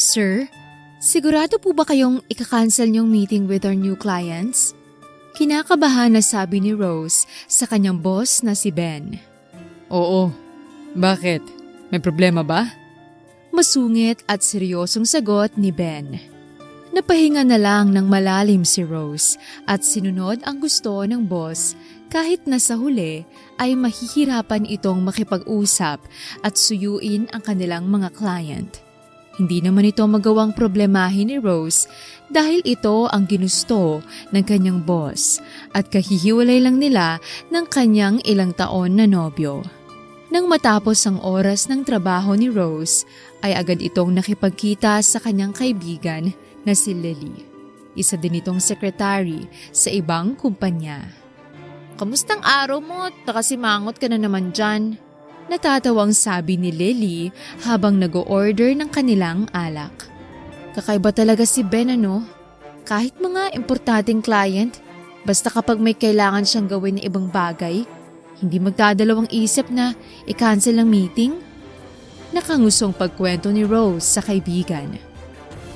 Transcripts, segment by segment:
Sir, sigurado po ba kayong ika-cancel niyong meeting with our new clients? Kinakabahan na sabi ni Rose sa kanyang boss na si Ben. Oo. Bakit? May problema ba? Masungit at seryosong sagot ni Ben. Napahinga na lang ng malalim si Rose at sinunod ang gusto ng boss kahit na sa huli ay mahihirapan itong makipag-usap at suyuin ang kanilang mga client. Hindi naman ito magawang problemahin ni Rose dahil ito ang ginusto ng kanyang boss at kahihiwalay lang nila ng kanyang ilang taon na nobyo. Nang matapos ang oras ng trabaho ni Rose, ay agad itong nakipagkita sa kanyang kaibigan na si Lily. Isa din itong secretary sa ibang kumpanya. "Kamustang araw mo? Nakasimangot ka na naman dyan." Natatawang sabi ni Lily habang nag-o-order ng kanilang alak. Kakaiba talaga si Ben ano? Kahit mga importanteng client, basta kapag may kailangan siyang gawin na ibang bagay, hindi magdadalawang isip na i-cancel ang meeting? Nakangusong pagkwento ni Rose sa kaibigan.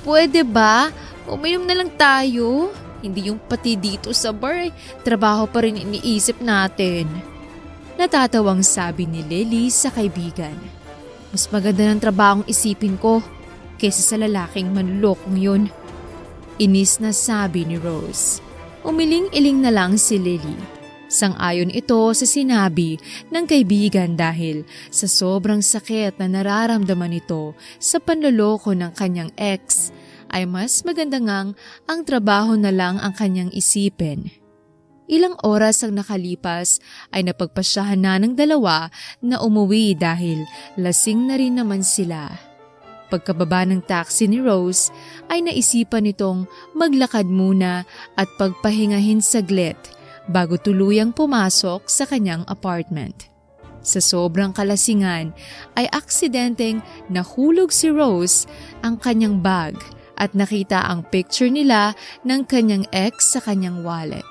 "Pwede ba? Uminom na lang tayo. Hindi yung pati dito sa bar, trabaho pa rin iniisip natin." Natatawang sabi ni Lily sa kaibigan. "Mas maganda ng trabahong isipin ko kaysa sa lalaking manlolokong yun." Inis na sabi ni Rose. Umiling-iling na lang si Lily. Sang-ayon ito sa sinabi ng kaibigan dahil sa sobrang sakit na nararamdaman nito sa panloloko ng kanyang ex ay mas maganda ngang ang trabaho na lang ang kanyang isipin. Ilang oras ang nakalipas ay napagpasyahan na ng dalawa na umuwi dahil lasing na rin naman sila. Pagkababa ng taxi ni Rose ay naisipan nitong maglakad muna at pagpahingahin saglit bago tuluyang pumasok sa kanyang apartment. Sa sobrang kalasingan ay aksidenteng nahulog si Rose ang kanyang bag at nakita ang picture nila ng kanyang ex sa kanyang wallet.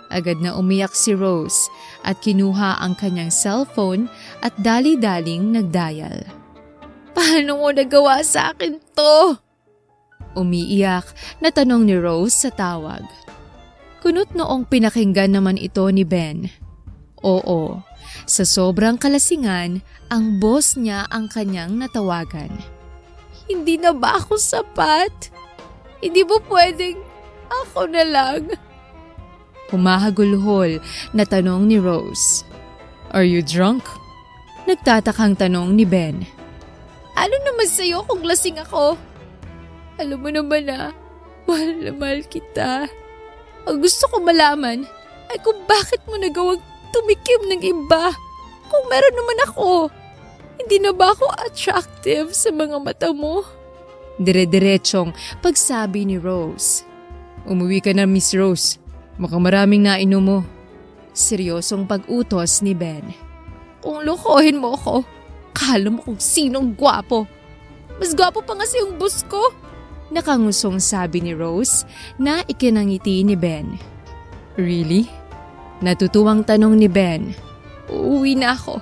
Agad na umiyak si Rose at kinuha ang kanyang cellphone at dali-daling nagdial. "Paano mo nagawa sa akin to?" Umiiyak na tanong ni Rose sa tawag. Kunot noong pinakinggan naman ito ni Ben. Oo, sa sobrang kalasingan, ang boss niya ang kanyang natawagan. "Hindi na ba ako sapat? Hindi ba pwedeng ako na lang?" Humahagulhol na tanong ni Rose. Are you drunk? Nagtatakang tanong ni Ben. "Ano naman sa'yo kung lasing ako? Alam mo naman mahal na mahal kita. Ang gusto ko malaman ay kung bakit mo nagawang tumikim ng iba kung meron naman ako. Hindi na ba ako attractive sa mga mata mo?" Dire-diretsong pagsabi ni Rose. Umuwi ka na, Miss Rose. Mukhang maraming nainom mo. Seryosong pag-utos ni Ben. "Kung lokohin mo ako, kala mo kung sinong gwapo. Mas gwapo pa nga si yung boss ko." Nakangusong sabi ni Rose na ikinangiti ni Ben. Really? Natutuwang tanong ni Ben. "Uuwi na ako.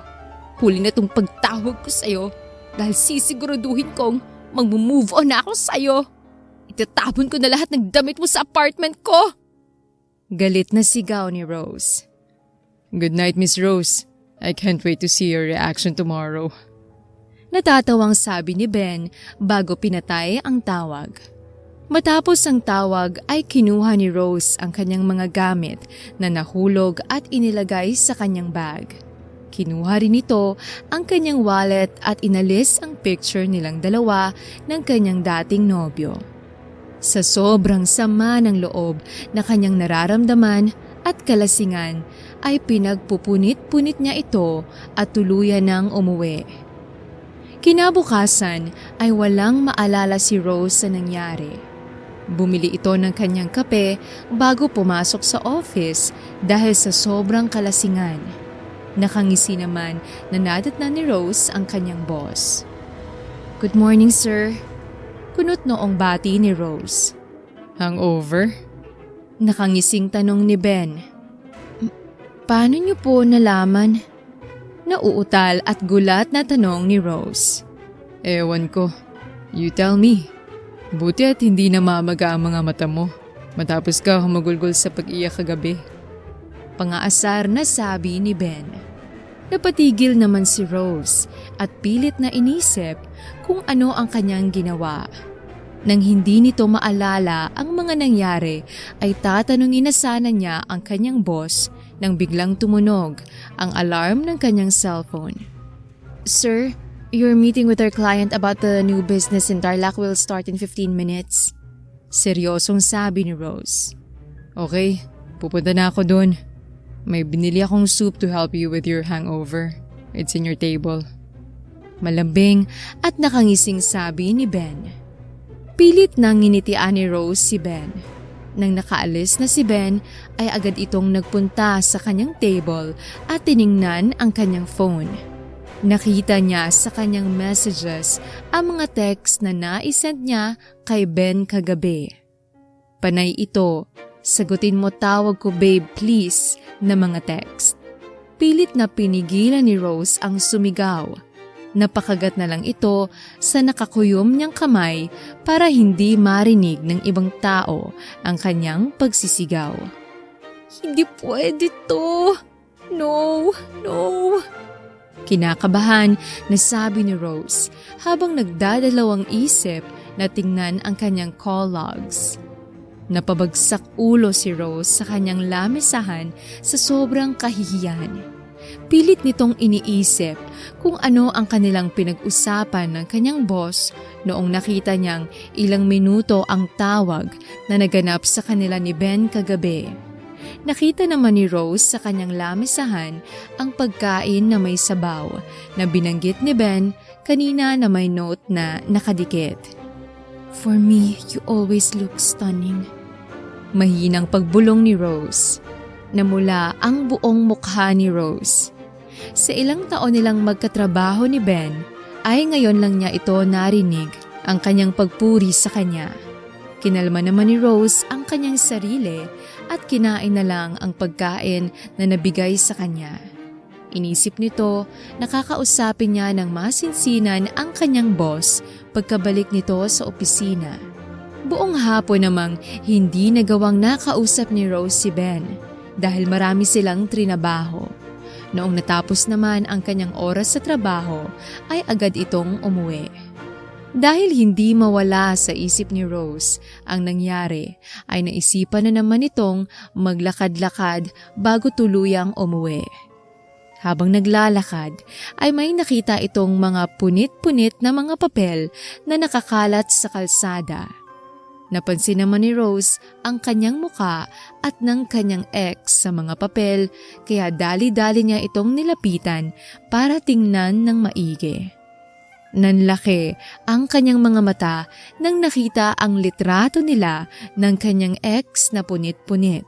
Huli na tong pagtawag ko sa'yo dahil sisiguraduhin kong mag-move on na ako sa'yo. Itatapon ko na lahat ng damit mo sa apartment ko." Galit na sigaw ni Rose. Good night, Miss Rose. I can't wait to see your reaction tomorrow. Natatawang sabi ni Ben bago pinatay ang tawag. Matapos ang tawag ay kinuha ni Rose ang kanyang mga gamit na nahulog at inilagay sa kanyang bag. Kinuha rin ito ang kanyang wallet at inalis ang picture nilang dalawa ng kanyang dating nobyo. Sa sobrang sama ng loob na kanyang nararamdaman at kalasingan ay pinagpupunit-punit niya ito at tuluyan ng umuwi. Kinabukasan ay walang maalala si Rose sa nangyari. Bumili ito ng kanyang kape bago pumasok sa office dahil sa sobrang kalasingan. Nakangisi naman na nadatnan ni Rose ang kanyang boss. "Good morning, sir." Kunot noong bati ni Rose. Hangover? Nakangising tanong ni Ben. "Paano niyo po nalaman?" Nauutal at gulat na tanong ni Rose. Ewan ko. You tell me. Buti at hindi namamaga ang mga mata mo matapos ka humagulgol sa pag-iyak kagabi. Pangaasar na sabi ni Ben. Napatigil naman si Rose at pilit na inisip kung ano ang kanyang ginawa. Nang hindi nito maalala ang mga nangyari ay tatanungin na sana niya ang kanyang boss nang biglang tumunog ang alarm ng kanyang cellphone. Sir, your meeting with our client about the new business in Tarlac will start in 15 minutes. Seryosong sabi ni Rose. Okay, pupunta na ako doon. May binili akong soup to help you with your hangover. It's in your table. Malambing at nakangising sabi ni Ben. Pilit nang nginitian ni Rose si Ben. Nang nakaalis na si Ben ay agad itong nagpunta sa kanyang table at tiningnan ang kanyang phone. Nakita niya sa kanyang messages ang mga text na naisend niya kay Ben kagabi. Panay ito, sagutin mo tawag ko babe please na mga text. Pilit na pinigilan ni Rose ang sumigaw. Napakagat na lang ito sa nakakuyom niyang kamay para hindi marinig ng ibang tao ang kanyang pagsisigaw. Hindi pwede to! No! No! Kinakabahan na sabi ni Rose habang nagdadalawang isip na tingnan ang kanyang call logs. Napabagsak ulo si Rose sa kanyang lamisahan sa sobrang kahihiyan. Pilit nitong iniisip kung ano ang kanilang pinag-usapan ng kanyang boss noong nakita niyang ilang minuto ang tawag na naganap sa kanila ni Ben kagabi. Nakita naman ni Rose sa kanyang lamisahan ang pagkain na may sabaw na binanggit ni Ben kanina na may note na nakadikit. For me, you always look stunning. Mahinang pagbulong ni Rose. Namula ang buong mukha ni Rose. Sa ilang taon nilang magkatrabaho ni Ben, ay ngayon lang niya ito narinig ang kanyang pagpuri sa kanya. Kinalma naman ni Rose ang kanyang sarili at kinain na lang ang pagkain na nabigay sa kanya. Inisip nito, nakakausapin niya ng masinsinan ang kanyang boss pagkabalik nito sa opisina. Buong hapon namang hindi nagawang nakausap ni Rose si Ben dahil marami silang trinabaho. Noong natapos naman ang kanyang oras sa trabaho ay agad itong umuwi. Dahil hindi mawala sa isip ni Rose ang nangyari ay naisipan na naman itong maglakad-lakad bago tuluyang umuwi. Habang naglalakad ay may nakita itong mga punit-punit na mga papel na nakakalat sa kalsada. Napansin naman ni Rose ang kanyang muka at ng kanyang ex sa mga papel kaya dali-dali niya itong nilapitan para tingnan ng maigi. Nanlaki ang kanyang mga mata nang nakita ang litrato nila ng kanyang ex na punit-punit.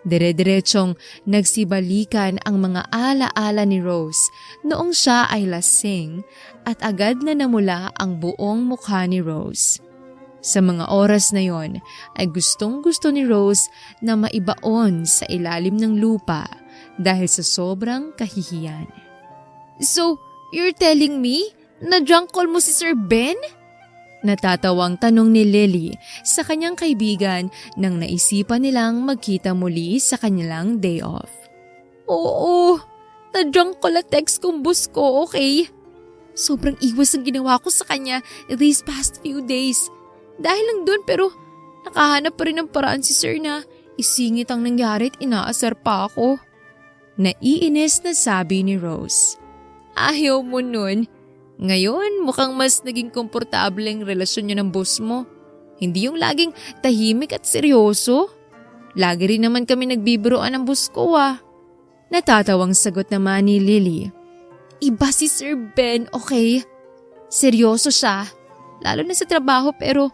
Dire-diretsong nagsibalikan ang mga ala-ala ni Rose noong siya ay lasing at agad na namula ang buong mukha ni Rose. Sa mga oras na yon ay gustong-gusto ni Rose na maibaon sa ilalim ng lupa dahil sa sobrang kahihiyan. So, you're telling me na drunk call mo si Sir Ben? Natatawang tanong ni Lily sa kanyang kaibigan nang naisipan nilang magkita muli sa kanilang day off. Oo, na-drunk call at text kong boss ko, okay? Sobrang iwas ang ginawa ko sa kanya these past few days. Dahil lang doon pero nakahanap pa rin ng paraan si Sir na isingit ang nangyari at inaasar pa ako. Naiinis na sabi ni Rose. Ayaw mo nun. Ngayon mukhang mas naging komportable ang relasyon niyo ng boss mo. Hindi yung laging tahimik at seryoso. Lagi rin naman kami nagbibiroan ng boss ko Natatawang sagot naman ni Lily. Iba si Sir Ben, okay? Seryoso siya. Lalo na sa trabaho pero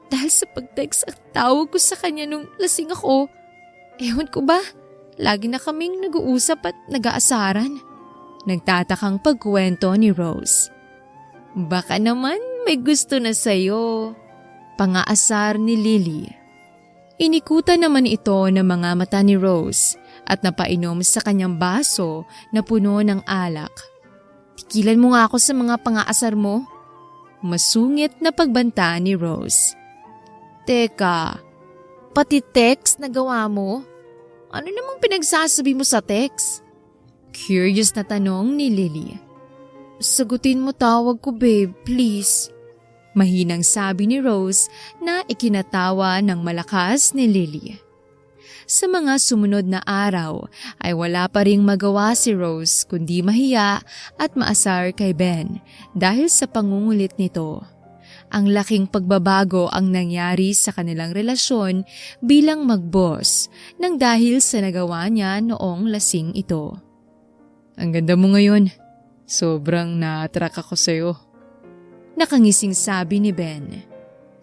dahil sa pag-text at tawag ko sa kanya nung lasing ako, ewan ko ba, lagi na kaming nag-uusap at nag-aasaran. Nagtatakang pagkwento ni Rose. Baka naman may gusto na sa'yo. Pangaasar ni Lily. Inikutan naman ito ng mga mata ni Rose at napainom sa kanyang baso na puno ng alak. Tigilan mo nga ako sa mga pangaasar mo. Masungit na pagbanta ni Rose. Teka, pati text na gawa mo? Ano namang pinagsasabi mo sa text? Curious na tanong ni Lily. Sagutin mo tawag ko babe, please. Mahinang sabi ni Rose na ikinatawa ng malakas ni Lily. Sa mga sumunod na araw ay wala pa ring magawa si Rose kundi mahiya at maasar kay Ben dahil sa pangungulit nito. Ang laking pagbabago ang nangyari sa kanilang relasyon bilang mag-boss nang dahil sa nagawa niya noong lasing ito. Ang ganda mo ngayon. Sobrang na-attract ako sa'yo. Nakangising sabi ni Ben.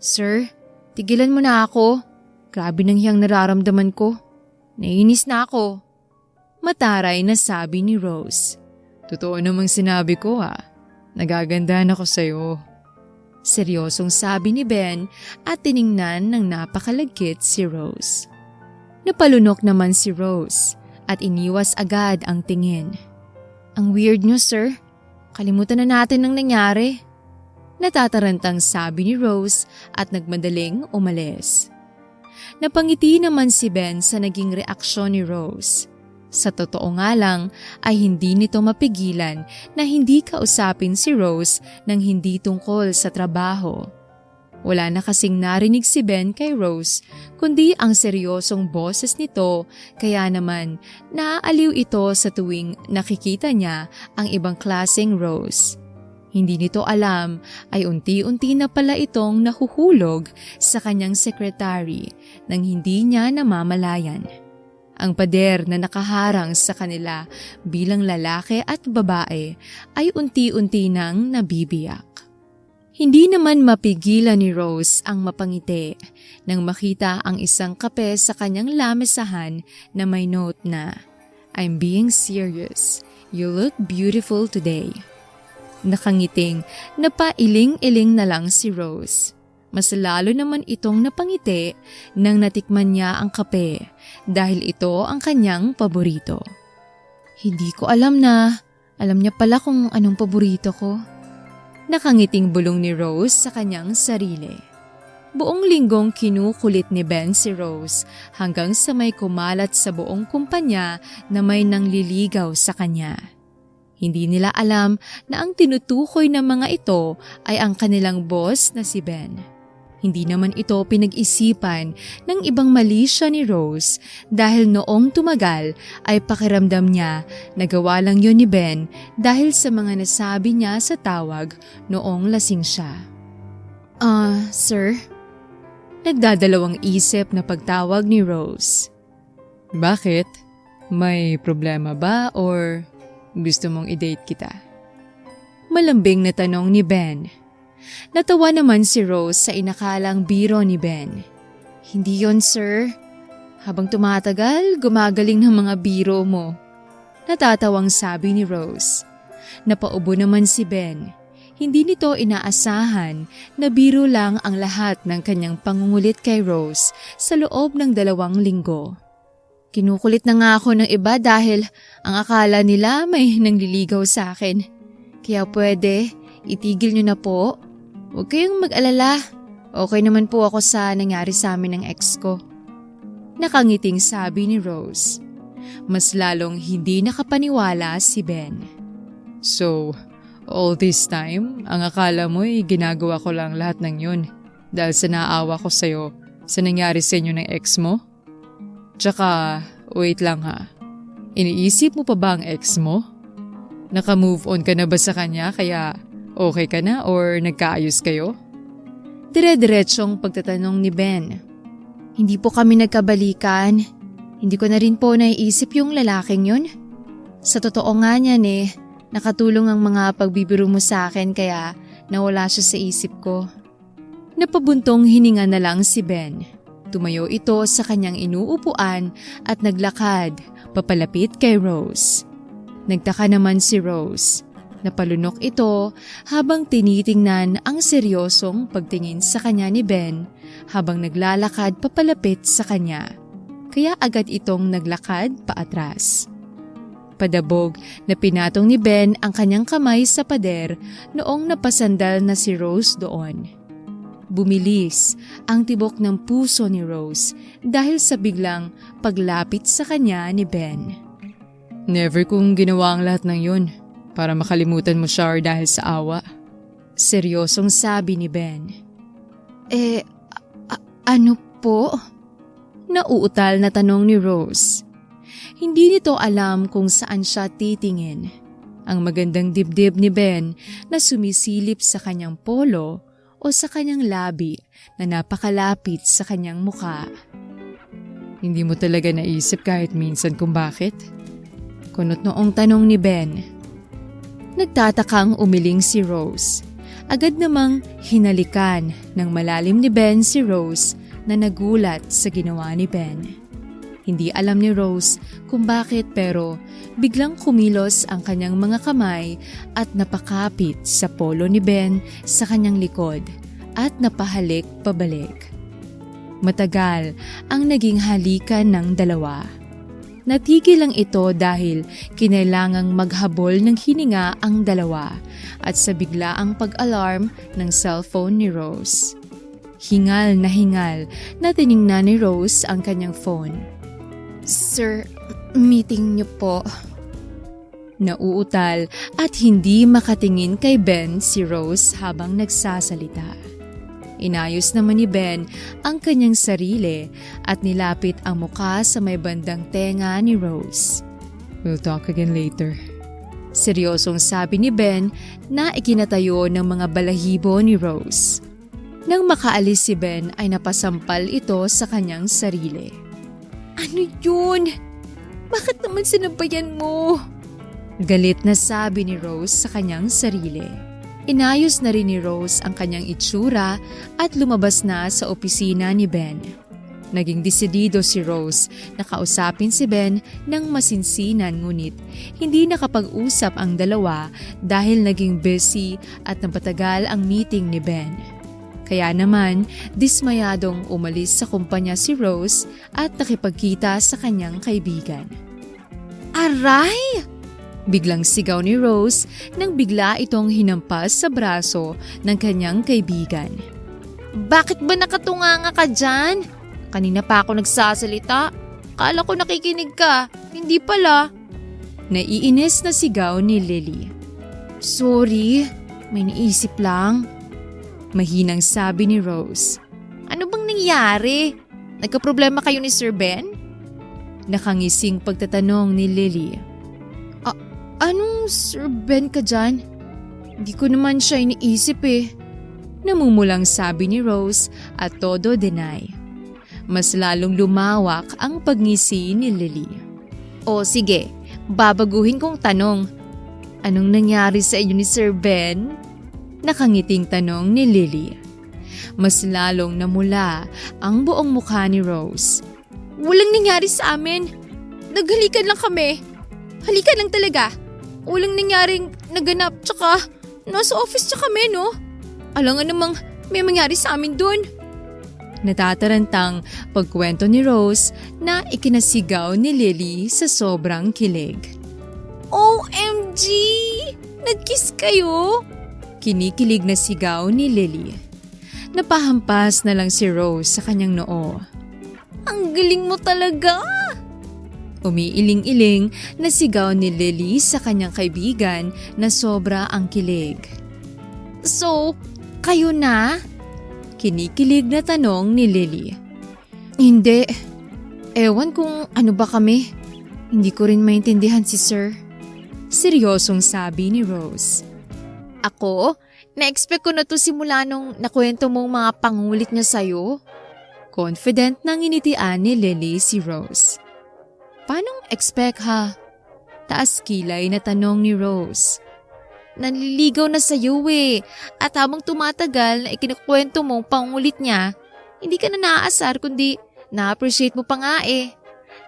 Sir, tigilan mo na ako. Grabe nang hiyang nararamdaman ko. Naiinis na ako. Mataray na sabi ni Rose. Totoo namang sinabi ko Nagagandahan ako sa'yo. Seryosong sabi ni Ben at tiningnan ng napakalagkit si Rose. Napalunok naman si Rose at iniwas agad ang tingin. Ang weird niyo, sir. Kalimutan na natin ang nangyari. Natatarantang sabi ni Rose at nagmadaling umalis. Napangiti naman si Ben sa naging reaksyon ni Rose. Sa totoo nga lang ay hindi nito mapigilan na hindi kausapin si Rose nang hindi tungkol sa trabaho. Wala na kasing narinig si Ben kay Rose kundi ang seryosong boses nito kaya naman naaaliw ito sa tuwing nakikita niya ang ibang klaseng Rose. Hindi nito alam ay unti-unti na pala itong nahuhulog sa kanyang sekretary nang hindi niya namamalayan. Ang pader na nakaharang sa kanila bilang lalaki at babae ay unti-unti nang nabibiyak. Hindi naman mapigilan ni Rose ang mapangiti nang makita ang isang kape sa kanyang lamesahan na may note na, "I'm being serious. You look beautiful today." Nakangiting napailing-iling na lang si Rose. Mas lalo naman itong napangiti nang natikman niya ang kape dahil ito ang kanyang paborito. Hindi ko alam niya pala kung anong paborito ko. Nakangiting bulong ni Rose sa kanyang sarili. Buong linggong kinukulit ni Ben si Rose hanggang sa may kumalat sa buong kumpanya na may nangliligaw sa kanya. Hindi nila alam na ang tinutukoy ng mga ito ay ang kanilang boss na si Ben. Hindi naman ito pinag-isipan ng ibang mali siya ni Rose dahil noong tumagal ay pakiramdam niya na gawa lang yun ni Ben dahil sa mga nasabi niya sa tawag noong lasing siya. Sir? Nagdadalawang isip na pagtawag ni Rose. Bakit? May problema ba or gusto mong i-date kita? Malambing na tanong ni Ben. Natawa naman si Rose sa inakalang biro ni Ben. Hindi yon, sir. Habang tumatagal, gumagaling ng mga biro mo. Natatawang sabi ni Rose. Napaubo naman si Ben. Hindi nito inaasahan na biro lang ang lahat ng kanyang pangungulit kay Rose sa loob ng 2 linggo. Kinukulit na nga ako ng iba dahil ang akala nila may nangliligaw sa akin. Kaya pwede, itigil niyo na po. Huwag kayong mag-alala. Okay naman po ako sa nangyari sa amin ng ex ko. Nakangiting sabi ni Rose. Mas lalong hindi nakapaniwala si Ben. So, all this time, ang akala mo ay ginagawa ko lang lahat ng yun dahil sa naawa ko sa'yo sa nangyari sa inyo ng ex mo? Tsaka, wait lang iniisip mo pa ba ang ex mo? Naka-move on ka na ba sa kanya kaya okay ka na or nagkaayos kayo? Dire-diretsong pagtatanong ni Ben. Hindi po kami nagkabalikan. Hindi ko na rin po naiisip yung lalaking yun. Sa totoo nga niyan nakatulong ang mga pagbibiro mo sa akin kaya nawala siya sa isip ko. Napabuntong hininga na lang si Ben. Tumayo ito sa kanyang inuupuan at naglakad papalapit kay Rose. Nagtaka naman si Rose. Napalunok ito habang tinitingnan ang seryosong pagtingin sa kanya ni Ben habang naglalakad papalapit sa kanya. Kaya agad itong naglakad paatras. Padabog na pinatong ni Ben ang kanyang kamay sa pader noong napasandal na si Rose doon. Bumilis ang tibok ng puso ni Rose dahil sa biglang paglapit sa kanya ni Ben. Never kong ginawa ang lahat ng yun para makalimutan mo siya or dahil sa awa. Seryosong sabi ni Ben. Ano po? Nauutal na tanong ni Rose. Hindi nito alam kung saan siya titingin. Ang magandang dibdib ni Ben na sumisilip sa kanyang polo o sa kanyang labi na napakalapit sa kanyang muka. Hindi mo talaga naisip kahit minsan kung bakit? Kunot noong tanong ni Ben. Nagtatakang umiling si Rose. Agad namang hinalikan ng malalim ni Ben si Rose na nagulat sa ginawa ni Ben. Hindi alam ni Rose kung bakit pero biglang kumilos ang kanyang mga kamay at napakapit sa polo ni Ben sa kanyang likod at napahalik pabalik. Matagal ang naging halikan ng dalawa. Natigil lang ito dahil kinailangang maghabol ng hininga ang dalawa at sa biglaang pag-alarm ng cellphone ni Rose. Hingal na tiningnan ni Rose ang kanyang phone. Sir, meeting niyo po. Nauutal at hindi makatingin kay Ben si Rose habang nagsasalita. Inayos naman ni Ben ang kanyang sarili at nilapit ang muka sa may bandang tenga ni Rose. We'll talk again later. Seryosong sabi ni Ben na ikinatayo ng mga balahibo ni Rose. Nang makaalis si Ben ay napasampal ito sa kanyang sarili. Ano yun? Bakit naman sinabayan mo? Galit na sabi ni Rose sa kanyang sarili. Inayos na rin ni Rose ang kanyang itsura at lumabas na sa opisina ni Ben. Naging desidido si Rose na kausapin si Ben ng masinsinan ngunit hindi nakapag-usap ang dalawa dahil naging busy at napatagal ang meeting ni Ben. Kaya naman, dismayadong umalis sa kumpanya si Rose at nakipagkita sa kanyang kaibigan. Aray! Biglang sigaw ni Rose nang bigla itong hinampas sa braso ng kanyang kaibigan. Bakit ba nakatunganga ka dyan? Kanina pa ako nagsasalita. Kala ko nakikinig ka. Hindi pala. Naiinis na sigaw ni Lily. Sorry, may naisip lang. Mahinang sabi ni Rose. Ano bang nangyari? Nagkaproblema kayo ni Sir Ben? Nakangising pagtatanong ni Lily. Anong Sir Ben ka dyan? Hindi ko naman siya iniisip eh. Namumulang sabi ni Rose at todo deny. Mas lalong lumawak ang pagngisi ni Lily. O sige, babaguhin kong tanong. Anong nangyari sa inyo ni Sir Ben? Nakangiting tanong ni Lily. Mas lalong namula ang buong mukha ni Rose. Walang nangyari sa amin. Naghalikan lang kami. Halikan lang talaga. Walang nangyaring naganap tsaka nasa office tsaka kami no. Alangan namang may mangyari sa amin dun. Natatarantang pagkwento ni Rose na ikinasigaw ni Lily sa sobrang kilig. OMG! Nag-kiss kayo? Kinikilig na sigaw ni Lily. Napahampas na lang si Rose sa kanyang noo. Ang galing mo talaga! Umiiling-iling na sigaw ni Lily sa kanyang kaibigan na sobra ang kilig. So, kayo na? Kinikilig na tanong ni Lily. Hindi. Ewan kung ano ba kami. Hindi ko rin maintindihan si Sir. Seryosong sabi ni Rose. Ako? Na-expect ko na to simula nung nakwento mong mga pangulit niya sa'yo. Confident nang initian ni Lily si Rose. Paanong expect ha? Taas kilay na tanong ni Rose. Nanliligaw na sa'yo eh. At habang tumatagal na ikinakwento mong pangulit niya, hindi ka na naaasar kundi na-appreciate mo pa nga eh.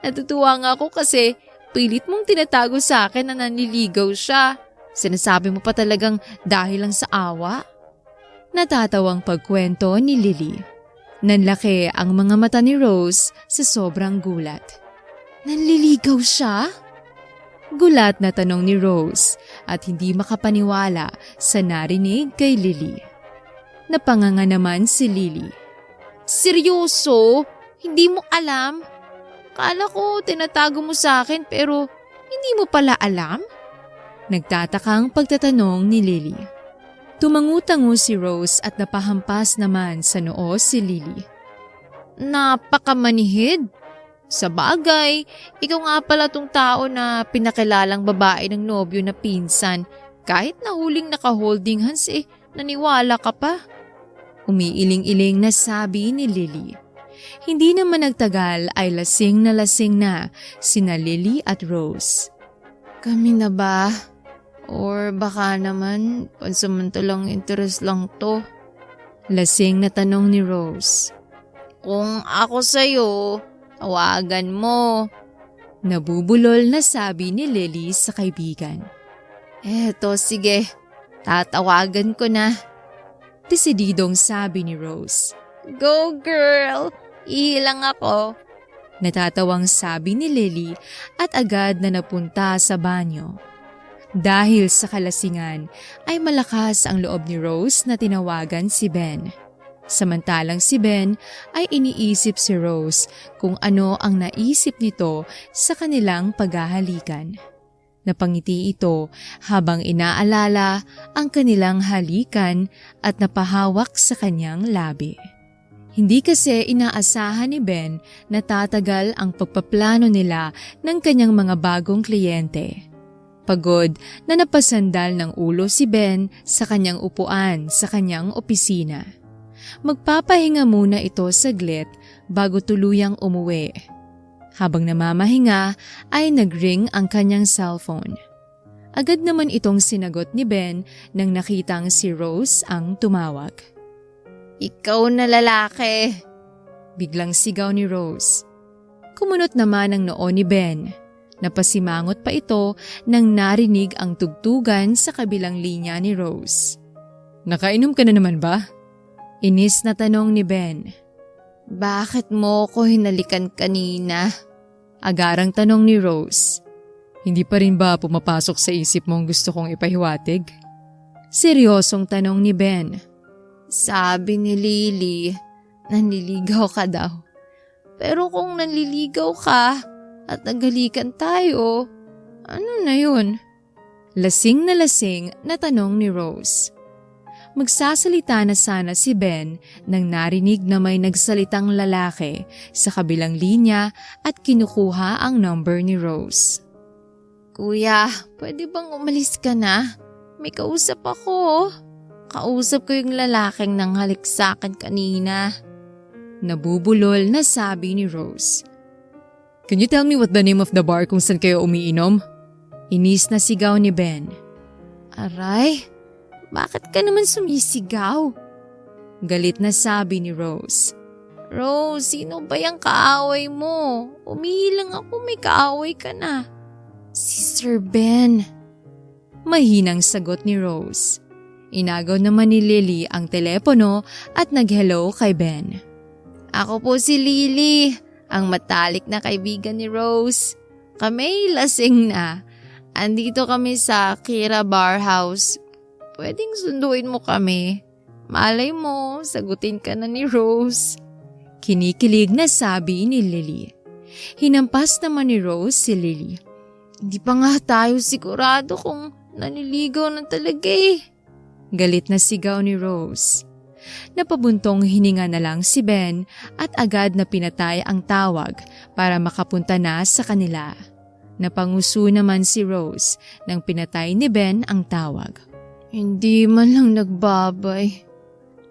Natutuwa nga ako kasi pilit mong tinatago sa akin na nanliligaw siya. Sinasabi mo pa talagang dahil lang sa awa? Natatawang pagkwento ni Lily. Nanlaki ang mga mata ni Rose sa sobrang gulat. Nanliligaw siya? Gulat na tanong ni Rose at hindi makapaniwala sa narinig kay Lily. Napanganga naman si Lily. Seryoso? Hindi mo alam? Kala ko tinatago mo sa akin pero hindi mo pala alam? Nagtatakang pagtatanong ni Lily. Tumangu-tango si Rose at napahampas naman sa noo si Lily. Napakamanihid. Sa bagay, ikaw nga pala tong tao na pinakilalang babae ng nobyo na pinsan. Kahit na huling naka-holding hands naniwala ka pa. Umiiling-iling na sabi ni Lily. Hindi naman nagtagal ay lasing na sina Lily at Rose. Kami na ba? Or baka naman pansamantalang interes lang to? Lasing na tanong ni Rose. Kung ako sa'yo, tawagan mo. Nabubulol na sabi ni Lily sa kaibigan. Eto sige, tatawagan ko na. Desididong sabi ni Rose. Go girl! Ihilang ako. Natatawang sabi ni Lily at agad na napunta sa banyo. Dahil sa kalasingan ay malakas ang loob ni Rose na tinawagan si Ben. Samantalang si Ben ay iniisip si Rose kung ano ang naisip nito sa kanilang paghahalikan. Napangiti ito habang inaalala ang kanilang halikan at napahawak sa kanyang labi. Hindi kasi inaasahan ni Ben na tatagal ang pagpaplano nila ng kanyang mga bagong kliyente. Pagod na napasandal ng ulo si Ben sa kanyang upuan sa kanyang opisina. Magpapahinga muna ito saglit bago tuluyang umuwi. Habang namamahinga ay nag-ring ang kanyang cellphone. Agad naman itong sinagot ni Ben nang nakitang si Rose ang tumawag. Ikaw na lalaki! Biglang sigaw ni Rose. Kumunot naman ang noo ni Ben. Napasimangot pa ito nang narinig ang tugtugan sa kabilang linya ni Rose. Nakainom ka na naman ba? Inis na tanong ni Ben. Bakit mo ko hinalikan kanina? Agarang tanong ni Rose. Hindi pa rin ba pumapasok sa isip mo ang gusto kong ipahiwatig? Seryosong tanong ni Ben. Sabi ni Lily, nanliligaw ka daw. Pero kung nanliligaw ka at naghalikan tayo, ano na yun? Lasing na tanong ni Rose. Magsasalita na sana si Ben nang narinig na may nagsalitang lalaki sa kabilang linya at kinukuha ang number ni Rose. Kuya, pwede bang umalis ka na? May kausap ako. Kausap ko yung lalaking nanghalik sa akin kanina. Nabubulol na sabi ni Rose. Can you tell me what the name of the bar kung saan kayo umiinom? Inis na sigaw ni Ben. Aray, bakit ka naman sumisigaw? Galit na sabi ni Rose. Rose, sino ba yung kaaway mo? Umihilang ako, may kaaway ka na. Si Sir Ben. Mahinang sagot ni Rose. Inagaw naman ni Lily ang telepono at nag-hello kay Ben. Ako po si Lily, ang matalik na kaibigan ni Rose. Kami lasing na. Andito kami sa Kira Bar House. Pwedeng sunduin mo kami. Malay mo, sagutin ka na ni Rose. Kinikilig na sabi ni Lily. Hinampas naman ni Rose si Lily. Hindi pa nga tayo sigurado kung naniligaw na talaga Galit na sigaw ni Rose. Napabuntong hininga na lang si Ben at agad na pinatay ang tawag para makapunta na sa kanila. Napanguso naman si Rose nang pinatay ni Ben ang tawag. Hindi man lang nagbabay.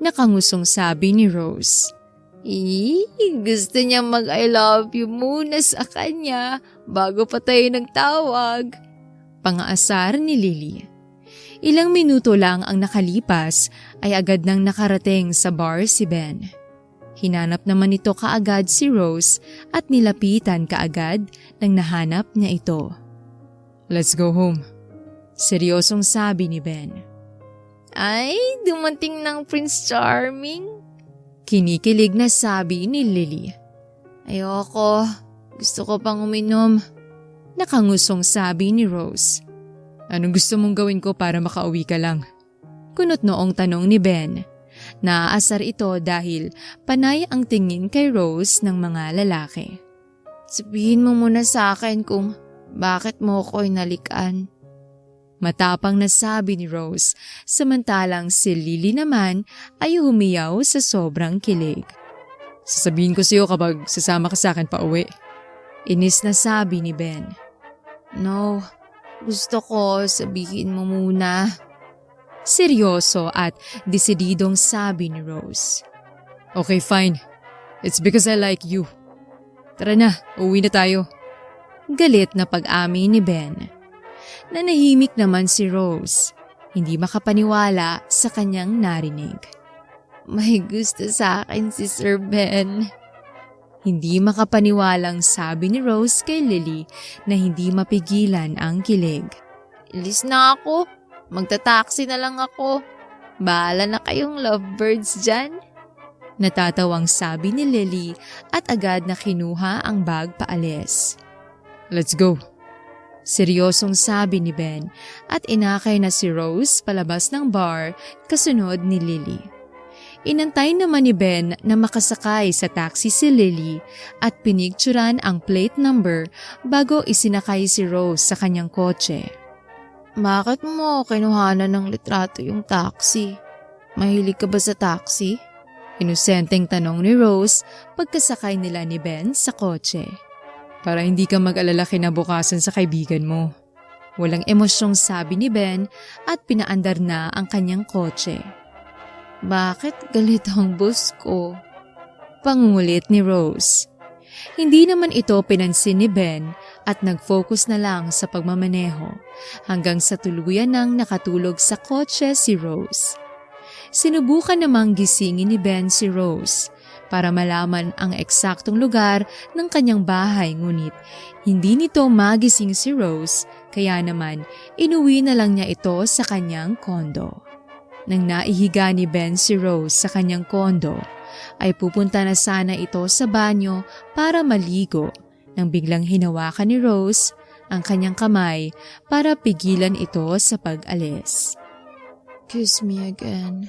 Nakangusong sabi ni Rose. Gusto niya mag-I love you muna sa kanya bago pa tayo nagtawag. Pangaasar ni Lily. Ilang minuto lang ang nakalipas ay agad nang nakarating sa bar si Ben. Hinanap naman ito kaagad si Rose at nilapitan kaagad nang nahanap niya ito. Let's go home. Seryosong sabi ni Ben. Ay, dumating ng Prince Charming. Kinikilig na sabi ni Lily. Ayoko, gusto ko pang uminom. Nakangusong sabi ni Rose. Anong gusto mong gawin ko para makauwi ka lang? Kunot noong tanong ni Ben. Naaasar ito dahil panay ang tingin kay Rose ng mga lalaki. Sabihin mo muna sa akin kung bakit mo ko inalikan. Matapang na sabi ni Rose, samantalang si Lily naman ay humiyaw sa sobrang kilig. Sasabihin ko sa'yo kapag sasama ka sa akin pa uwi. Inis na sabi ni Ben. No, gusto ko sabihin mo muna. Seryoso at desididong sabi ni Rose. Okay, fine. It's because I like you. Tara na, uwi na tayo. Galit na pag-amin ni Ben. Nanahimik naman si Rose, hindi makapaniwala sa kanyang narinig. May gusto sa akin si Sir Ben. Hindi makapaniwalang sabi ni Rose kay Lily na hindi mapigilan ang kilig. Ilis na ako. Magta-taxi na lang ako. Bahala na kayong lovebirds dyan. Natatawang sabi ni Lily at agad na kinuha ang bag paalis. Let's go. Seryosong sabi ni Ben at inakay na si Rose palabas ng bar kasunod ni Lily. Inantay naman ni Ben na makasakay sa taxi si Lily at pinicturan ang plate number bago isinakay si Rose sa kanyang kotse. Bakit mo kinuhanan ng litrato yung taxi? Mahilig ka ba sa taxi? Inosenteng tanong ni Rose pagkasakay nila ni Ben sa kotse. Para hindi ka mag-alala kinabukasan sa kaibigan mo. Walang emosyong sabi ni Ben at pinaandar na ang kanyang kotse. Bakit galit ang boss ko? Pangungulit ni Rose. Hindi naman ito pinansin ni Ben at nag-focus na lang sa pagmamaneho hanggang sa tuluyan nang nakatulog sa kotse si Rose. Sinubukan namang gisingin ni Ben si Rose para malaman ang eksaktong lugar ng kanyang bahay ngunit hindi nito magising si Rose kaya naman inuwi na lang niya ito sa kanyang kondo. Nang naihiga ni Ben si Rose sa kanyang kondo ay pupunta na sana ito sa banyo para maligo nang biglang hinawakan ni Rose ang kanyang kamay para pigilan ito sa pag-alis. Kiss me again.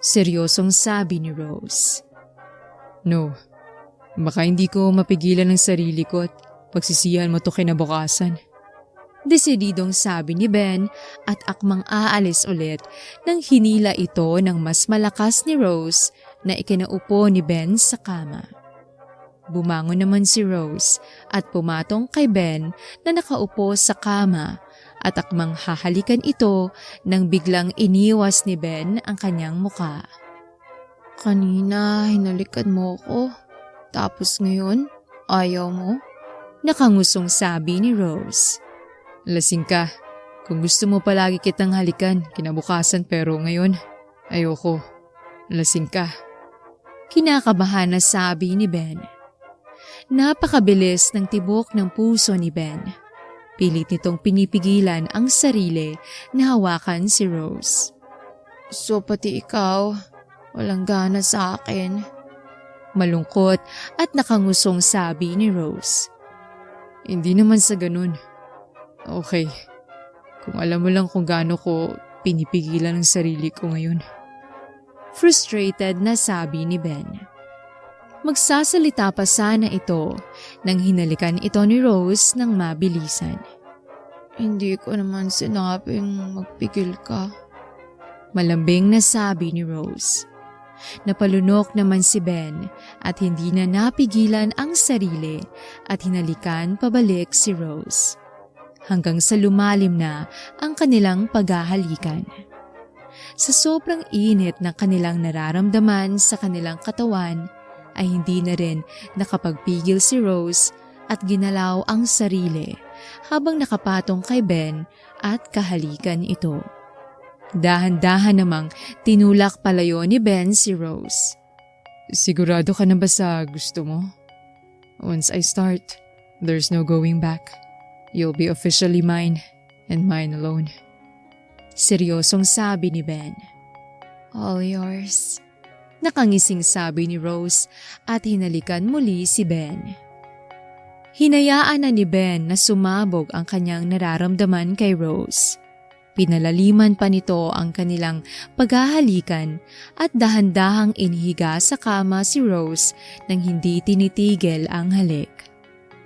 Seryosong sabi ni Rose. No, baka hindi ko mapigilan ang sarili ko at pagsisihan mo to kinabukasan. Desididong sabi ni Ben at akmang aalis ulit nang hinila ito ng mas malakas ni Rose na ikinaupo ni Ben sa kama. Bumangon naman si Rose at pumatong kay Ben na nakaupo sa kama at akmang hahalikan ito nang biglang iniwas ni Ben ang kanyang muka. Kanina hinalikan mo ko, tapos ngayon ayaw mo? Nakangusong sabi ni Rose. Lasing ka. Kung gusto mo palagi kitang halikan kinabukasan pero ngayon, ayoko. Lasing ka. Kinakabahan na sabi ni Ben. Napakabilis ng tibok ng puso ni Ben. Pilit nitong pinipigilan ang sarili na hawakan si Rose. So pati ikaw, walang gana sa akin. Malungkot at nakangusong sabi ni Rose. Hindi naman sa ganun. Okay, kung alam mo lang kung gaano ko pinipigilan ang sarili ko ngayon. Frustrated na sabi ni Ben. Magsasalita pa sana ito nang hinalikan ito ni Rose ng mabilisan. Hindi ko naman sinabing magpigil ka. Malambing na sabi ni Rose. Napalunok naman si Ben at hindi na napigilan ang sarili at hinalikan pabalik si Rose. Hanggang sa lumalim na ang kanilang paghahalikan. Sa sobrang init na kanilang nararamdaman sa kanilang katawan, ay hindi na rin nakapagpigil si Rose at ginalaw ang sarili habang nakapatong kay Ben at kahalikan ito. Dahan-dahan namang tinulak palayo ni Ben si Rose. Sigurado ka na ba sa gusto mo? Once I start, there's no going back. You'll be officially mine and mine alone. Seryosong sabi ni Ben. All yours. Nakangising sabi ni Rose at hinalikan muli si Ben. Hinayaan na ni Ben na sumabog ang kanyang nararamdaman kay Rose. Pinalaliman pa nito ang kanilang paghahalikan at dahan-dahang inihiga sa kama si Rose nang hindi tinitigil ang halik.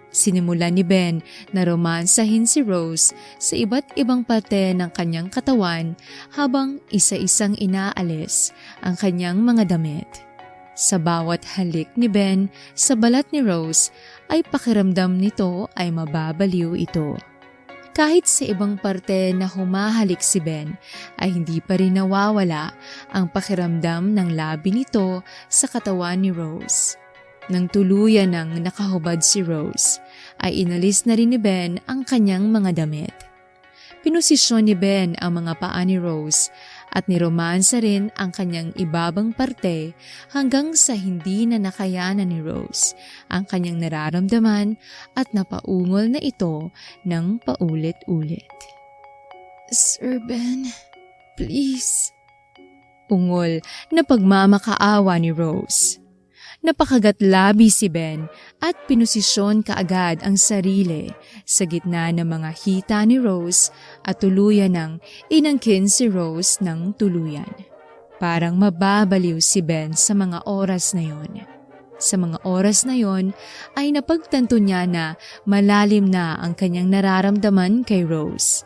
Sinimulan ni Ben na romansahin si Rose sa iba't ibang parte ng kanyang katawan habang isa-isang inaalis ang kanyang mga damit. Sa bawat halik ni Ben sa balat ni Rose ay pakiramdam nito ay mababaliw ito. Kahit sa ibang parte na humahalik si Ben ay hindi pa rin nawawala ang pakiramdam ng labi nito sa katawan ni Rose. Nang tuluyan ng nakahubad si Rose, ay inalis na rin ni Ben ang kanyang mga damit. Pinosisyon ni Ben ang mga paa ni Rose at niromansa rin ang kanyang ibabang parte hanggang sa hindi na nakayanan ni Rose ang kanyang nararamdaman at napaungol na ito ng paulit-ulit. "Sir Ben, please." Ungol na pagmamakaawa ni Rose. Napakagat-labi si Ben at pinosisyon kaagad ang sarili sa gitna ng mga hita ni Rose at tuluyan ng inangkin si Rose ng tuluyan. Parang mababaliw si Ben sa mga oras na yon. Sa mga oras na yon ay napagtanto niya na malalim na ang kanyang nararamdaman kay Rose.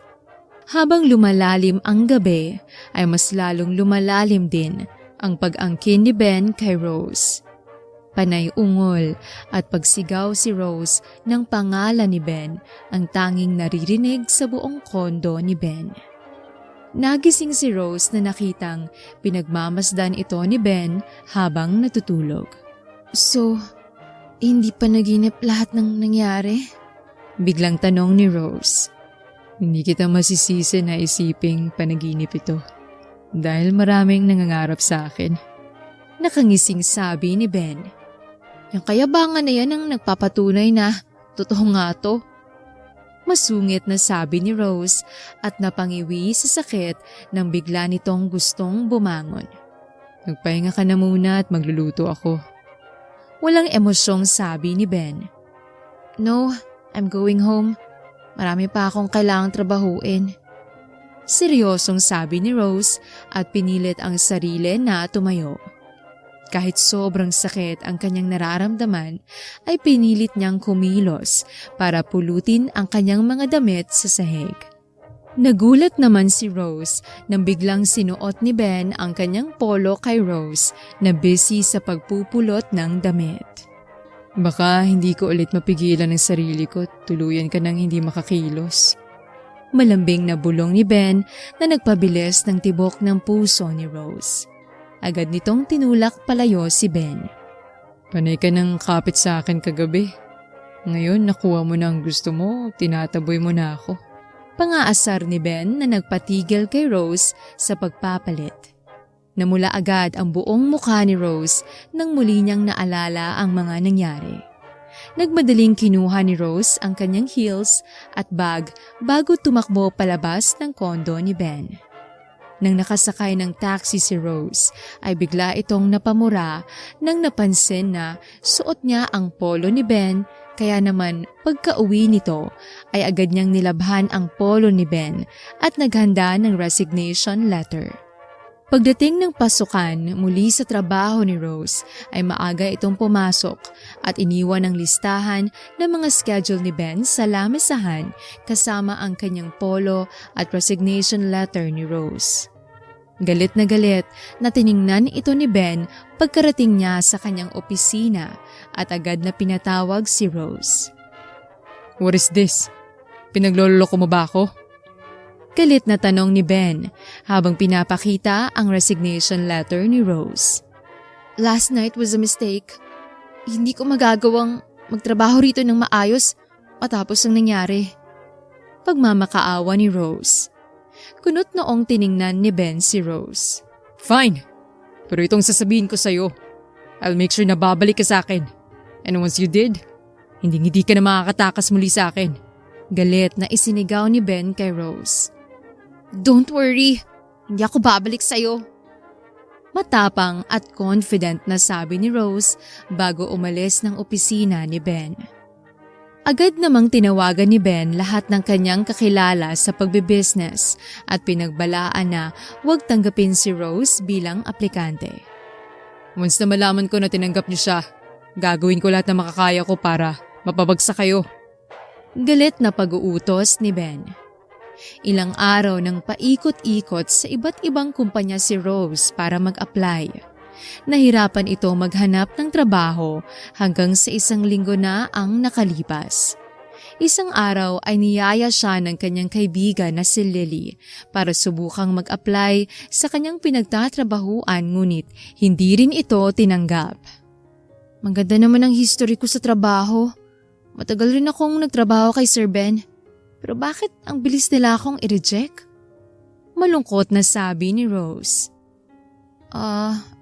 Habang lumalalim ang gabi ay mas lalong lumalalim din ang pag-angkin ni Ben kay Rose. Panay ungol at pagsigaw si Rose ng pangalan ni Ben ang tanging naririnig sa buong kondo ni Ben. Nagising si Rose na nakitang pinagmamasdan ito ni Ben habang natutulog. "So, hindi pa naginip lahat ng nangyari?" Biglang tanong ni Rose. "Hindi kita masisisi na isiping panaginip ito dahil maraming nangangarap sa akin." Nakangising sabi ni Ben. "Yung kayabangan na yan ang nagpapatunay na totoo nga to." Masungit na sabi ni Rose at napangiwi sa sakit nang bigla nitong gustong bumangon. "Magpahinga ka na muna at magluluto ako." Walang emosyong sabi ni Ben. "No, I'm going home. Marami pa akong kailangang trabahuin." Seryosong sabi ni Rose at pinilit ang sarili na tumayo. Kahit sobrang sakit ang kanyang nararamdaman, ay pinilit niyang kumilos para pulutin ang kanyang mga damit sa sahig. Nagulat naman si Rose nang biglang sinuot ni Ben ang kanyang polo kay Rose na busy sa pagpupulot ng damit. "Baka hindi ko ulit mapigilan ang sarili ko, tuluyan ka nang hindi makakilos." Malambing na bulong ni Ben na nagpabilis ng tibok ng puso ni Rose. Agad nitong tinulak palayo si Ben. "Panay ka ng kapit sa akin kagabi. Ngayon nakuha mo na ang gusto mo, tinataboy mo na ako." Pangaasar ni Ben na nagpatigil kay Rose sa pagpapalit. Namula agad ang buong mukha ni Rose nang muli niyang naalala ang mga nangyari. Nagmadaling kinuha ni Rose ang kanyang heels at bag bago tumakbo palabas ng kondo ni Ben. Nang nakasakay ng taxi si Rose, ay bigla itong napamura nang napansin na suot niya ang polo ni Ben, kaya naman pagka-uwi nito ay agad niyang nilabhan ang polo ni Ben at naghanda ng resignation letter. Pagdating ng pasukan muli sa trabaho ni Rose ay maaga itong pumasok at iniwan ang listahan ng mga schedule ni Ben sa lamesahan kasama ang kanyang polo at resignation letter ni Rose. Galit na tiningnan ito ni Ben pagkarating niya sa kanyang opisina at agad na pinatawag si Rose. "What is this? Pinagloloko mo ba ako?" Galit na tanong ni Ben habang pinapakita ang resignation letter ni Rose. "Last night was a mistake. Hindi ko magagawang magtrabaho rito ng maayos matapos ang nangyari." Pagmamakaawa ni Rose. Kunot noong tiningnan ni Ben si Rose. "Fine, pero itong sasabihin ko sa'yo. I'll make sure na babalik ka sa akin. And once you did, hindi ka na makakatakas muli sa akin." Galit na isinigaw ni Ben kay Rose. "Don't worry, hindi ako babalik sa'yo." Matapang at confident na sabi ni Rose bago umalis ng opisina ni Ben. Agad namang tinawagan ni Ben lahat ng kanyang kakilala sa pagbibusiness at pinagbalaan na huwag tanggapin si Rose bilang aplikante. Once na malaman ko na tinanggap niyo siya, gagawin ko lahat na makakaya ko para mapabagsak kayo. Galit na pag-uutos ni Ben. Ilang araw nang paikot-ikot sa iba't ibang kumpanya si Rose para mag-apply. Nahirapan ito maghanap ng trabaho hanggang sa 1 linggo na ang nakalipas. Isang araw ay niyaya siya ng kanyang kaibigan na si Lily para subukang mag-apply sa kanyang pinagtatrabahuan ngunit hindi rin ito tinanggap. Maganda naman ang history ko sa trabaho. Matagal rin akong nagtrabaho kay Sir Ben. Pero bakit ang bilis nila akong i-reject? Malungkot na sabi ni Rose.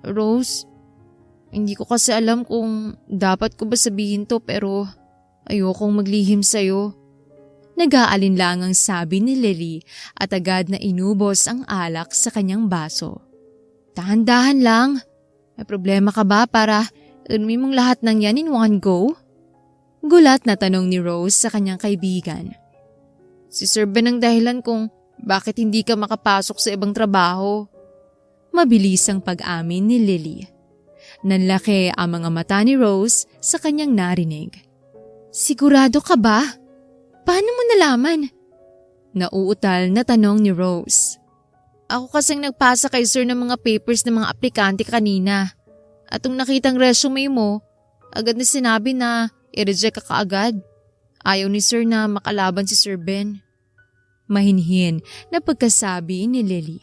Rose, hindi ko kasi alam kung dapat ko ba sabihin to pero ayokong maglihim sa'yo. Nag-aalinlangang sabi ni Lily at agad na inubos ang alak sa kanyang baso. Dahan-dahan lang. May problema ka ba para inumin mong lahat ng yan in one go? Gulat na tanong ni Rose sa kanyang kaibigan. Si Sir Ben ang dahilan kung bakit hindi ka makapasok sa ibang trabaho. Mabilis ang pag-amin ni Lily. Nanlaki ang mga mata ni Rose sa kanyang narinig. Sigurado ka ba? Paano mo nalaman? Nauutal na tanong ni Rose. Ako kasing nagpasa kay Sir ng mga papers ng mga aplikante kanina. At nung nakitang resume mo, agad na sinabi na i-reject ka kaagad. Ayaw ni Sir na makalaban si Sir Ben. Mahinhin na pagkasabi ni Lily.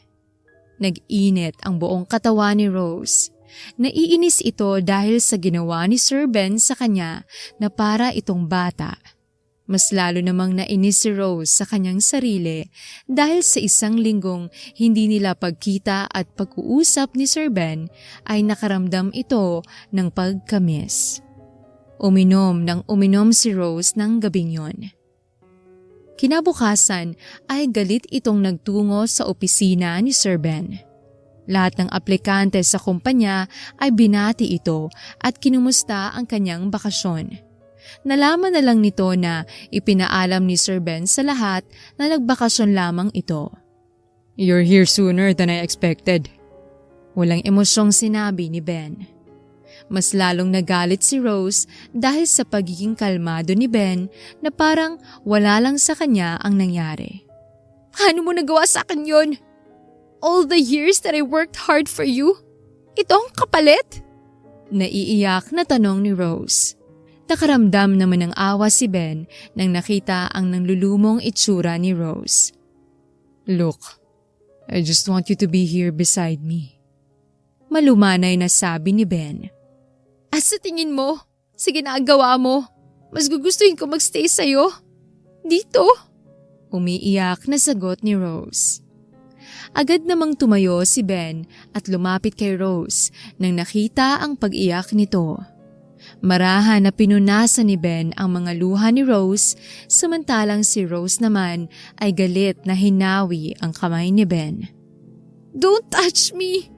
Nag-init ang buong katawan ni Rose. Naiinis ito dahil sa ginawa ni Sir Ben sa kanya na para itong bata. Mas lalo namang nainis si Rose sa kanyang sarili dahil sa 1 linggong hindi nila pagkita at pag-uusap ni Sir Ben ay nakaramdam ito ng pagkamis. Uminom ng uminom si Rose ng gabing yon. Kinabukasan ay galit itong nagtungo sa opisina ni Sir Ben. Lahat ng aplikante sa kumpanya ay binati ito at kinumusta ang kanyang bakasyon. Nalaman na lang nito na ipinaalam ni Sir Ben sa lahat na nagbakasyon lamang ito. You're here sooner than I expected. Walang emosyong sinabi ni Ben. Mas lalong nagalit si Rose dahil sa pagiging kalmado ni Ben na parang wala lang sa kanya ang nangyari. Paano mo nagawa sa akin yun? All the years that I worked hard for you? Ito ang kapalit? Naiiyak na tanong ni Rose. Nakaramdam naman ng awa si Ben nang nakita ang nanlulumong itsura ni Rose. Look, I just want you to be here beside me. Malumanay na sabi ni Ben. At sa tingin mo, sa ginagawa mo, mas gugustuhin ko magstay sa'yo? Dito? Umiiyak na sagot ni Rose. Agad namang tumayo si Ben at lumapit kay Rose nang nakita ang pag-iyak nito. Marahan na pinunasan ni Ben ang mga luha ni Rose, samantalang si Rose naman ay galit na hinawi ang kamay ni Ben. Don't touch me!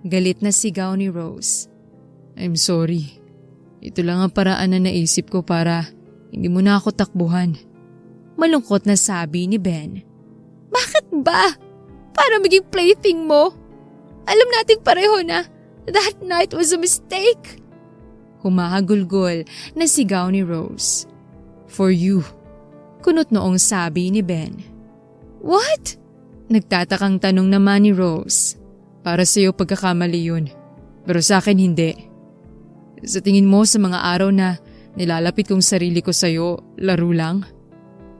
Galit na sigaw ni Rose. I'm sorry. Ito lang ang paraan na naisip ko para hindi mo na ako takbuhan. Malungkot na sabi ni Ben. Bakit ba? Para maging plaything mo? Alam nating pareho na that night was a mistake. Humahagulgol na sigaw ni Rose. For you. Kunot noong sabi ni Ben. What? Nagtatakang tanong naman ni Rose. Para sa'yo pagkakamali yun. Pero sa akin hindi. Sa tingin mo sa mga araw na nilalapit kong sarili ko sa'yo, laro lang?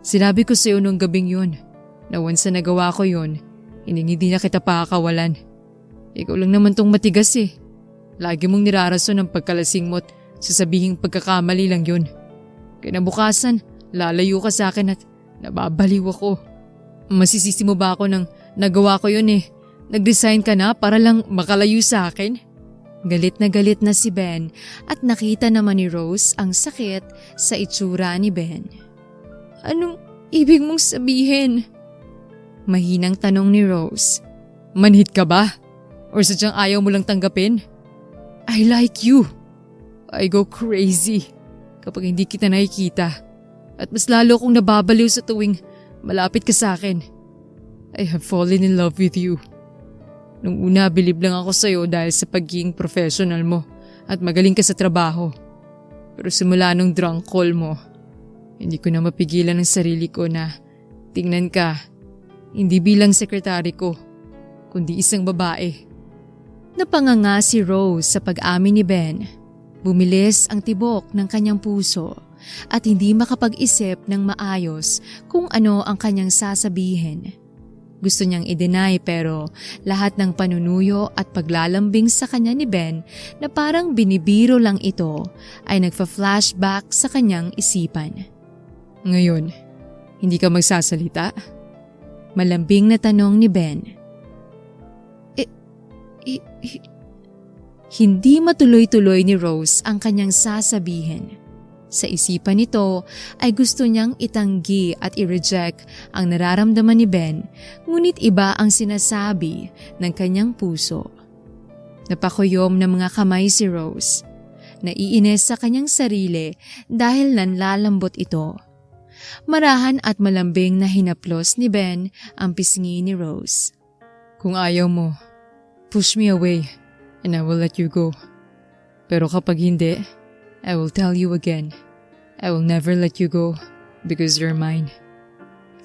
Sinabi ko sa'yo nung gabing yun, na once na nagawa ko yun, hindi na kita pakakawalan. Ikaw lang naman tong matigas eh. Lagi mong nirarason ang pagkalasing mo't sasabihing pagkakamali lang yun. Kinabukasan, lalayo ka sa akin at nababaliw ako. Masisisi mo ba ako nang nagawa ko yun eh? Nag-resign ka na para lang makalayo sa akin? Galit na si Ben at nakita naman ni Rose ang sakit sa itsura ni Ben. Anong ibig mong sabihin? Mahinang tanong ni Rose. Manhid ka ba? Or sadyang ayaw mo lang tanggapin? I like you. I go crazy kapag hindi kita nakikita. At mas lalo akong nababaliw sa tuwing malapit ka sa akin. I have fallen in love with you. Nung una, bilib lang ako sa'yo dahil sa pagiging professional mo at magaling ka sa trabaho. Pero simula nung drunk call mo, hindi ko na mapigilan ang sarili ko na tingnan ka, hindi bilang sekretary ko, kundi isang babae. Napanganga si Rose sa pag-amin ni Ben. Bumilis ang tibok ng kanyang puso at hindi makapag-isip ng maayos kung ano ang kanyang sasabihin. Gusto niyang i-deny pero lahat ng panunuyo at paglalambing sa kanya ni Ben na parang binibiro lang ito ay nagfa-flashback sa kanyang isipan. Ngayon, hindi ka magsasalita? Malambing na tanong ni Ben. Hindi matuloy-tuloy ni Rose ang kanyang sasabihin. Sa isipan nito ay gusto niyang itanggi at i-reject ang nararamdaman ni Ben, ngunit iba ang sinasabi ng kanyang puso. Napakuyom ng mga kamay si Rose. Naiinis sa kanyang sarili dahil nanlalambot ito. Marahan at malambing na hinaplos ni Ben ang pisngi ni Rose. Kung ayaw mo, push me away and I will let you go. Pero kapag hindi, I will tell you again, I will never let you go because you're mine.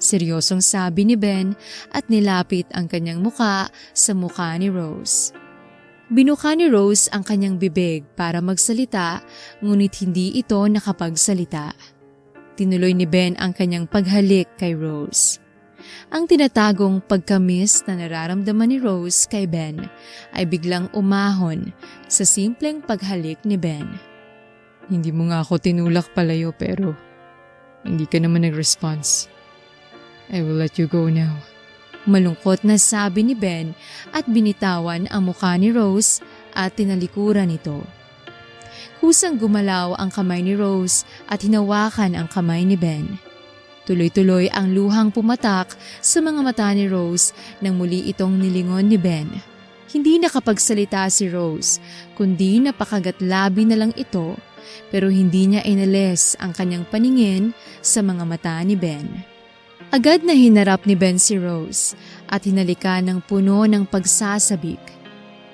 Seryosong sabi ni Ben at nilapit ang kanyang muka sa muka ni Rose. Binuka ni Rose ang kanyang bibig para magsalita, ngunit hindi ito nakapagsalita. Tinuloy ni Ben ang kanyang paghalik kay Rose. Ang tinatagong pagkamis na nararamdaman ni Rose kay Ben ay biglang umahon sa simpleng paghalik ni Ben. Hindi mo nga ako tinulak palayo pero hindi ka naman nag-response. I will let you go now. Malungkot na sabi ni Ben at binitawan ang mukha ni Rose at tinalikuran ito. Kusang gumalaw ang kamay ni Rose at hinawakan ang kamay ni Ben. Tuloy-tuloy ang luhang pumatak sa mga mata ni Rose nang muli itong nilingon ni Ben. Hindi nakapagsalita si Rose, kundi napakagatlabi na lang ito, pero hindi niya inalis ang kanyang paningin sa mga mata ni Ben. Agad na hinarap ni Ben si Rose at hinalikan ng puno ng pagsasabik.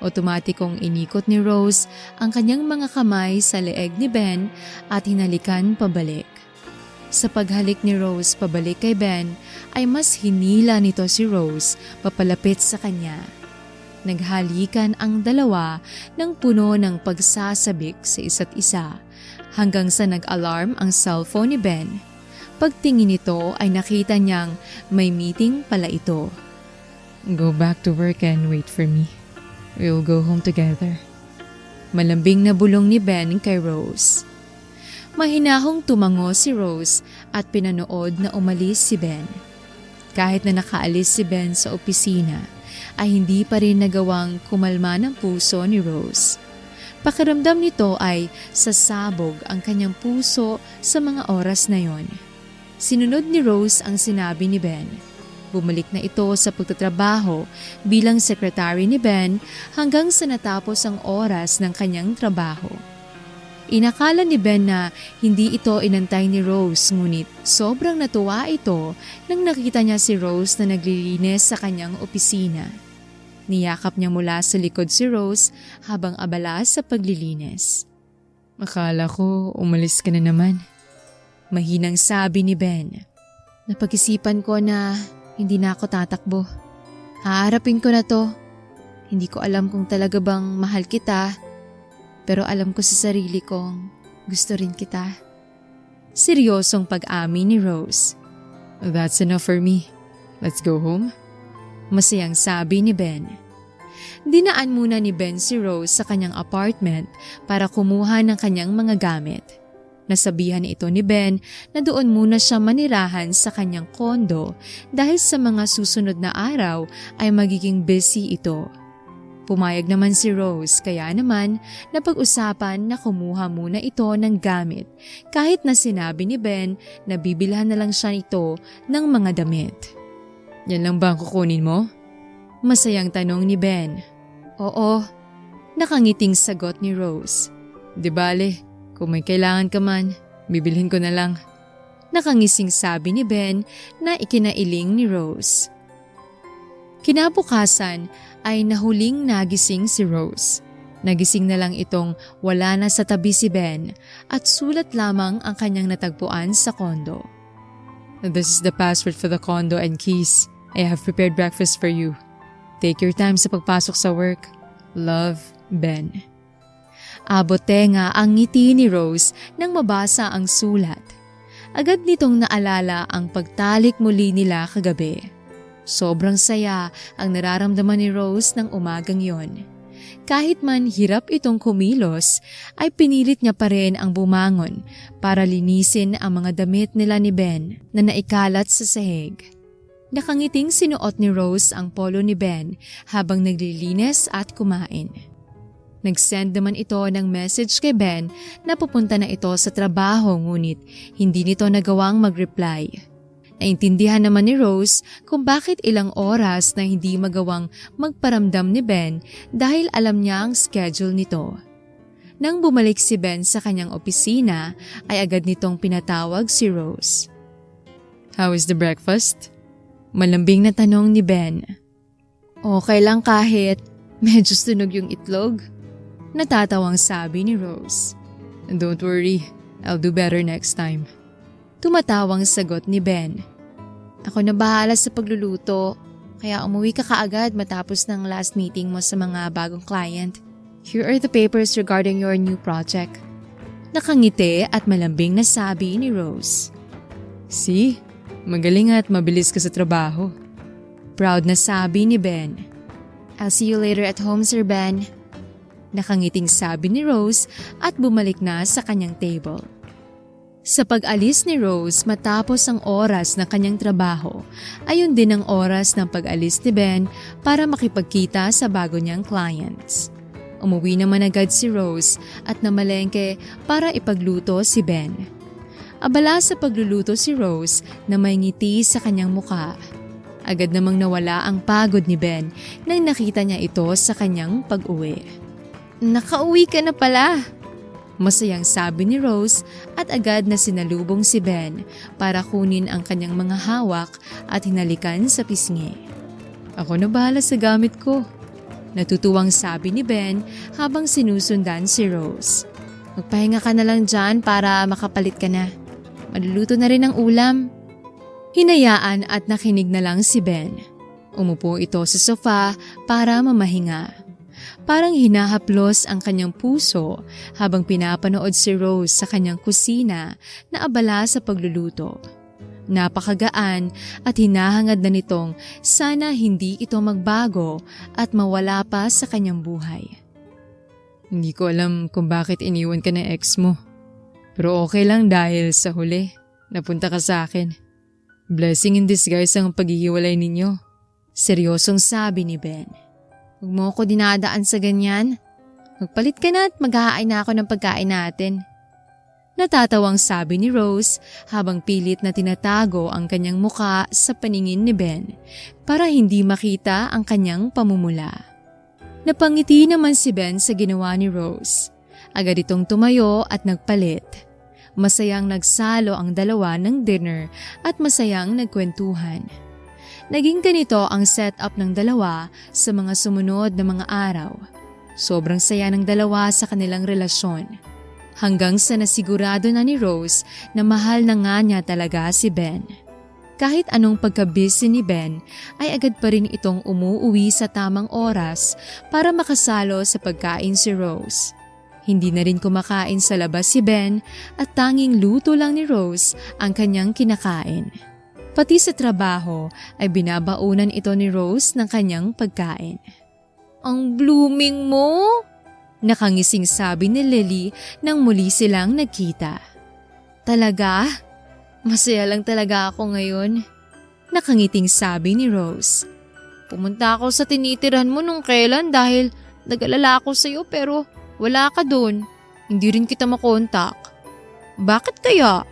Otomatikong inikot ni Rose ang kanyang mga kamay sa leeg ni Ben at hinalikan pabalik. Sa paghalik ni Rose pabalik kay Ben ay mas hinila nito si Rose papalapit sa kanya. Naghalikan ang dalawa ng puno ng pagsasabik sa isa't isa hanggang sa nag-alarm ang cellphone ni Ben. Pagtingin nito ay nakita niyang may meeting pala ito. Go back to work and wait for me. We'll go home together. Malambing na bulong ni Ben kay Rose. Mahinahong tumango si Rose at pinanood na umalis si Ben. Kahit na nakaalis si Ben sa opisina, ay hindi pa rin nagawang kumalma ng puso ni Rose. Pakiramdam nito ay sasabog ang kanyang puso sa mga oras na yon. Sinunod ni Rose ang sinabi ni Ben. Bumalik na ito sa pagtatrabaho bilang sekretary ni Ben hanggang sa natapos ang oras ng kanyang trabaho. Inakala ni Ben na hindi ito inantay ni Rose, ngunit sobrang natuwa ito nang nakita niya si Rose na naglilinis sa kanyang opisina. Niyakap niya mula sa likod si Rose habang abala sa paglilinis. Akala ko umalis ka na naman. Mahinang sabi ni Ben. Napag-isipan ko na hindi na ako tatakbo. Haharapin ko na to. Hindi ko alam kung talaga bang mahal kita. Pero alam ko sa sarili kong gusto rin kita. Seryosong pag-amin ni Rose. That's enough for me. Let's go home. Masayang sabi ni Ben. Dinaan muna ni Ben si Rose sa kanyang apartment para kumuha ng kanyang mga gamit. Nasabihan ito ni Ben na doon muna siya manirahan sa kanyang kondo dahil sa mga susunod na araw ay magiging busy ito. Pumayag naman si Rose kaya naman napag-usapan na kumuha muna ito ng gamit kahit na sinabi ni Ben na bibilhan na lang siya ito ng mga damit. Yan lang ba ang kukunin mo? Masayang tanong ni Ben. Oo, nakangiting sagot ni Rose. Di bale, kung may kailangan ka man, bibilhin ko na lang. Nakangising sabi ni Ben na ikinailing ni Rose. Kinabukasan ay nahuling nagising si Rose. Nagising na lang itong wala na sa tabi si Ben at sulat lamang ang kanyang natagpuan sa kondo. This is the password for the condo and keys. I have prepared breakfast for you. Take your time sa pagpasok sa work. Love, Ben. Abot tenga ang ngiti ni Rose nang mabasa ang sulat. Agad nitong naalala ang pagtalik muli nila kagabi. Sobrang saya ang nararamdaman ni Rose ng umagang yon. Kahit man hirap itong kumilos, ay pinilit niya pa rin ang bumangon para linisin ang mga damit nila ni Ben na naikalat sa sahig. Nakangiting sinuot ni Rose ang polo ni Ben habang naglilinis at kumain. Nag-send naman ito ng message kay Ben na pupunta na ito sa trabaho ngunit hindi nito nagawang mag-reply. Naintindihan naman ni Rose kung bakit ilang oras na hindi magawang magparamdam ni Ben dahil alam niya ang schedule nito. Nang bumalik si Ben sa kanyang opisina ay agad nitong pinatawag si Rose. How is the breakfast? Malambing na tanong ni Ben. Okay lang kahit medyo sunog yung itlog. Natatawang sabi ni Rose. Don't worry, I'll do better next time. Tumatawang sagot ni Ben. Ako na bahala sa pagluluto, kaya umuwi ka kaagad matapos ng last meeting mo sa mga bagong client. Here are the papers regarding your new project. Nakangiti at malambing na sabi ni Rose. See? Magaling at mabilis ka sa trabaho. Proud na sabi ni Ben. I'll see you later at home, Sir Ben. Nakangiting sabi ni Rose at bumalik na sa kanyang table. Sa pag-alis ni Rose matapos ang oras ng kanyang trabaho, ayun din ang oras ng pag-alis ni Ben para makipagkita sa bago niyang clients. Umuwi naman agad si Rose at namalengke para ipagluto si Ben. Abala sa pagluluto si Rose na may ngiti sa kanyang muka. Agad namang nawala ang pagod ni Ben nang nakita niya ito sa kanyang pag-uwi. Nakauwi ka na pala. Masayang sabi ni Rose at agad na sinalubong si Ben para kunin ang kanyang mga hawak at hinalikan sa pisngi. Ako na bahala sa gamit ko. Natutuwang sabi ni Ben habang sinusundan si Rose. Magpahinga ka na lang dyan para makapalit ka na. Maluluto na rin ang ulam. Hinayaan at nakinig na lang si Ben. Umupo ito sa sofa para mamahinga. Parang hinahaplos ang kanyang puso habang pinapanood si Rose sa kanyang kusina na abala sa pagluluto. Napakagaan at hinahangad na nitong sana hindi ito magbago at mawala pa sa kanyang buhay. Hindi ko alam kung bakit iniwan ka ng ex mo. Pero okay lang dahil sa huli, napunta ka sa akin. Blessing in disguise ang paghihiwalay ninyo. Seryosong sabi ni Ben. Huwag mo ako dinadaan sa ganyan. Magpalit ka na at maghahain na ako ng pagkain natin. Natatawang sabi ni Rose habang pilit na tinatago ang kanyang muka sa paningin ni Ben para hindi makita ang kanyang pamumula. Napangiti naman si Ben sa ginawa ni Rose. Agad itong tumayo at nagpalit. Masayang nagsalo ang dalawa ng dinner at masayang nagkwentuhan. Naging ganito ang setup ng dalawa sa mga sumunod na mga araw. Sobrang saya ng dalawa sa kanilang relasyon. Hanggang sa nasigurado na ni Rose na mahal na nga niya talaga si Ben. Kahit anong pagka-busy ni Ben ay agad pa rin itong umuuwi sa tamang oras para makasalo sa pagkain si Rose. Hindi na rin kumakain sa labas si Ben at tanging luto lang ni Rose ang kanyang kinakain. Pati sa trabaho ay binabaunan ito ni Rose ng kanyang pagkain. Ang blooming mo! Nakangising sabi ni Lily nang muli silang nagkita. Talaga? Masaya lang talaga ako ngayon. Nakangiting sabi ni Rose. Pumunta ako sa tinitiran mo nung kailan dahil nag-alala ako sa'yo pero wala ka doon. Hindi rin kita makontak. Bakit kaya?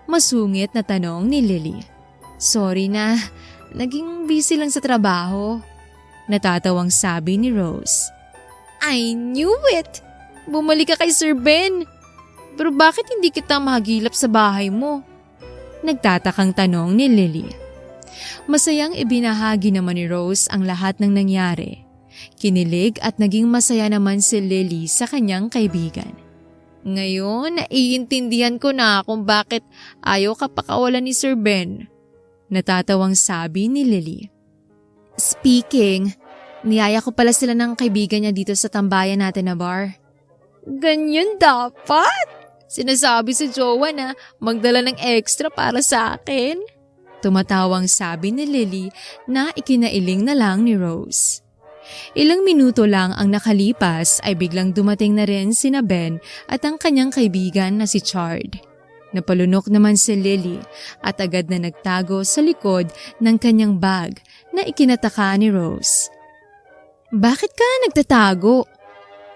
Masungit na tanong ni Lily. Sorry na, naging busy lang sa trabaho. Natatawang sabi ni Rose. I knew it! Bumalik ka kay Sir Ben. Pero bakit hindi kita mahagilap sa bahay mo? Nagtatakang tanong ni Lily. Masayang ibinahagi naman ni Rose ang lahat ng nangyari. Kinilig at naging masaya naman si Lily sa kanyang kaibigan. Ngayon, naiintindihan ko na kung bakit ayaw ka pakawalan ni Sir Ben. Natatawang sabi ni Lily. Speaking, niyaya ko pala sila ng kaibigan niya dito sa tambayan natin na bar. Ganyan dapat? Sinasabi sa jowa na magdala ng extra para sa akin. Tumatawang sabi ni Lily na ikinailing na lang ni Rose. Ilang minuto lang ang nakalipas ay biglang dumating na rin sina Ben at ang kanyang kaibigan na si Chard. Napalunok naman si Lily at agad na nagtago sa likod ng kanyang bag na ikinataka ni Rose. Bakit ka nagtatago?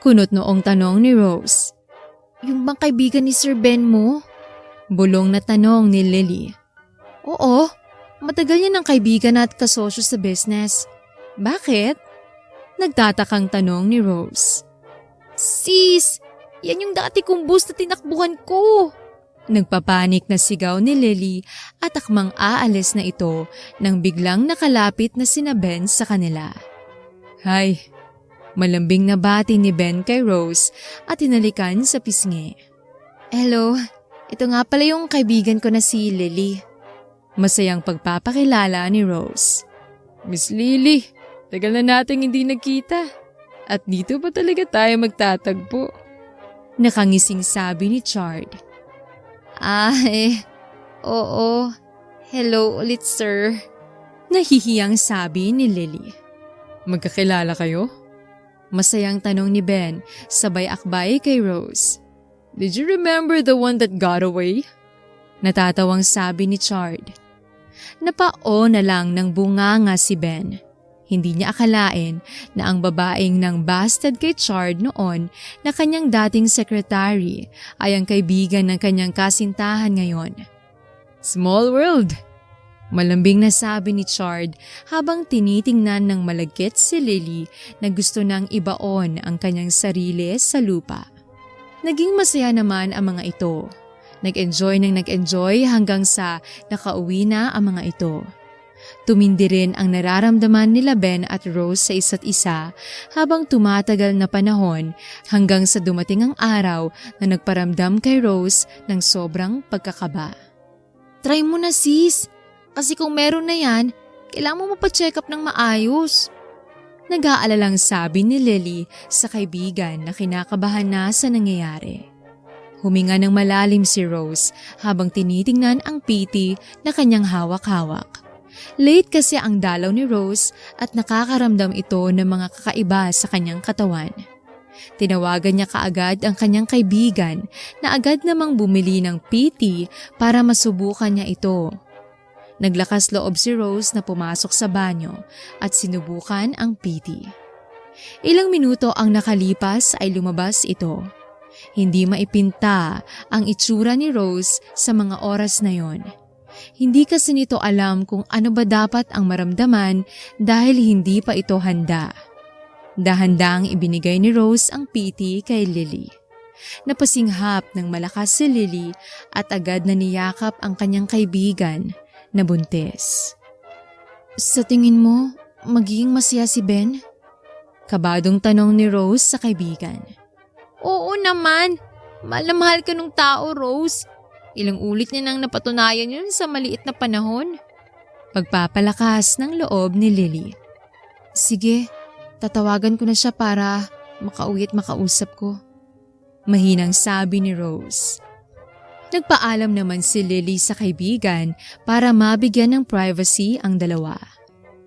Kunot noong tanong ni Rose. Yung bang kaibigan ni Sir Ben mo? Bulong na tanong ni Lily. Oo, matagal niya ng kaibigan at kasosyo sa business. Bakit? Nagtatakang tanong ni Rose. Sis, yan yung dati kong bus na tinakbuhan ko. Nagpapanik na sigaw ni Lily at akmang aalis na ito nang biglang nakalapit na sina Ben sa kanila. Hay, malambing na bati ni Ben kay Rose at hinalikan sa pisngi. Hello, ito nga pala yung kaibigan ko na si Lily. Masayang pagpapakilala ni Rose. Miss Lily, tagal na nating hindi nagkita. At dito pa talaga tayo magtatagpo. Nakangising sabi ni Chard. Oo. Hello ulit, sir. Nahihiyang sabi ni Lily. Magkakilala kayo? Masayang tanong ni Ben, sabay akbay kay Rose. Did you remember the one that got away? Natatawang sabi ni Chard. Napao na lang ng bunganga si Ben. Hindi niya akalain na ang babaeng nang busted kay Chard noon na kanyang dating secretary ay ang kaibigan ng kanyang kasintahan ngayon. Small world! Malambing na sabi ni Chard habang tinitingnan ng malagkit si Lily na gusto nang ibaon ang kanyang sarili sa lupa. Naging masaya naman ang mga ito. Nag-enjoy hanggang sa nakauwi na ang mga ito. Tumindi rin ang nararamdaman nila Ben at Rose sa isa't isa habang tumatagal na panahon hanggang sa dumating ang araw na nagparamdam kay Rose ng sobrang pagkakaba. Try mo na sis, kasi kung meron na yan, kailangan mo mapacheck up ng maayos. Nag-aalalang sabi ni Lily sa kaibigan na kinakabahan na sa nangyayari. Huminga ng malalim si Rose habang tinitingnan ang PT na kanyang hawak-hawak. Late kasi ang dalaw ni Rose at nakakaramdam ito ng mga kakaiba sa kanyang katawan. Tinawagan niya kaagad ang kanyang kaibigan na agad namang bumili ng PT para masubukan niya ito. Naglakas loob si Rose na pumasok sa banyo at sinubukan ang PT. Ilang minuto ang nakalipas ay lumabas ito. Hindi maipinta ang itsura ni Rose sa mga oras na yon. Hindi kasi nito alam kung ano ba dapat ang maramdaman dahil hindi pa ito handa. Dahan-dahang ibinigay ni Rose ang PT kay Lily. Napasinghap ng malakas si Lily at agad na niyakap ang kanyang kaibigan na buntis. Sa tingin mo, magiging masaya si Ben? Kabadong tanong ni Rose sa kaibigan. Oo naman, mahal na mahal ka nung tao, Rose. Ilang ulit niya nang napatunayan yun sa maliit na panahon. Pagpapalakas ng loob ni Lily. Sige, tatawagan ko na siya para makauwi at makausap ko. Mahinang sabi ni Rose. Nagpaalam naman si Lily sa kaibigan para mabigyan ng privacy ang dalawa.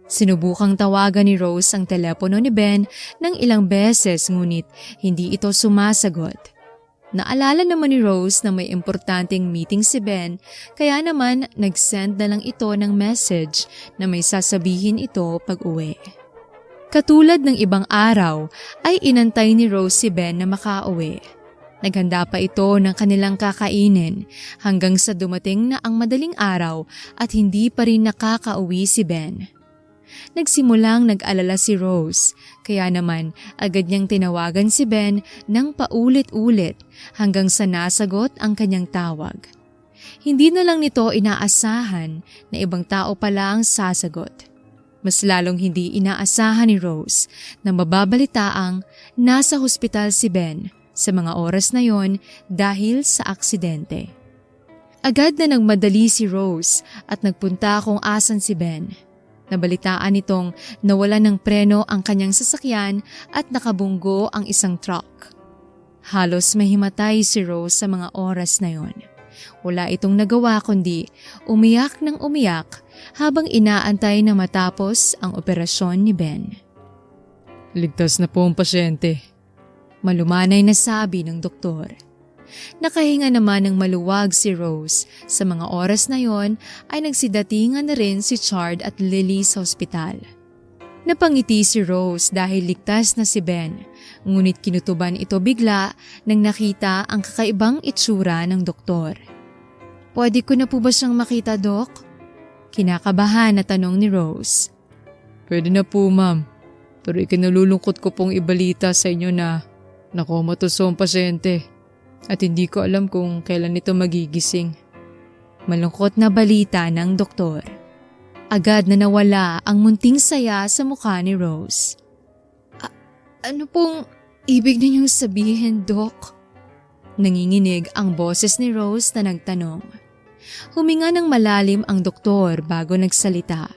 Sinubukang tawagan ni Rose ang telepono ni Ben ng ilang beses ngunit hindi ito sumasagot. Naalala naman ni Rose na may importanteng meeting si Ben kaya naman nag-send na lang ito ng message na may sasabihin ito pag uwi. Katulad ng ibang araw ay inantay ni Rose si Ben na makauwi. Naghanda pa ito ng kanilang kakainin hanggang sa dumating na ang madaling araw at hindi pa rin nakakauwi si Ben. Nagsimulang nag-alala si Rose, kaya naman agad niyang tinawagan si Ben ng paulit-ulit hanggang sa nasagot ang kanyang tawag. Hindi na lang nito inaasahan na ibang tao pala ang sasagot. Mas lalong hindi inaasahan ni Rose na mababalitaang nasa hospital si Ben sa mga oras na yon dahil sa aksidente. Agad na nagmadali si Rose at nagpunta kung asan si Ben. Nabalitaan nitong nawala ng preno ang kanyang sasakyan at nakabunggo ang isang truck. Halos mahimatay si Rose sa mga oras na yon. Wala itong nagawa kundi umiyak ng umiyak habang inaantay na matapos ang operasyon ni Ben. Ligtas na po ang pasyente. Malumanay na sabi ng doktor. Nakahinga naman ng maluwag si Rose. Sa mga oras na yon ay nagsidatingan na rin si Chard at Lily sa ospital. Napangiti si Rose dahil ligtas na si Ben, ngunit kinutuban ito bigla nang nakita ang kakaibang itsura ng doktor. "Pwede ko na po ba siyang makita, Dok?" Kinakabahan na tanong ni Rose. Pwede na po, ma'am. Pero ikinalulungkot ko pong ibalita sa inyo na nakomatos ang pasyente at hindi ko alam kung kailan ito magigising. Malungkot na balita ng doktor. Agad na nawala ang munting saya sa mukha ni Rose. Ano pong ibig ninyong sabihin, Dok? Nanginginig ang boses ni Rose na nagtanong. Huminga ng malalim ang doktor bago nagsalita.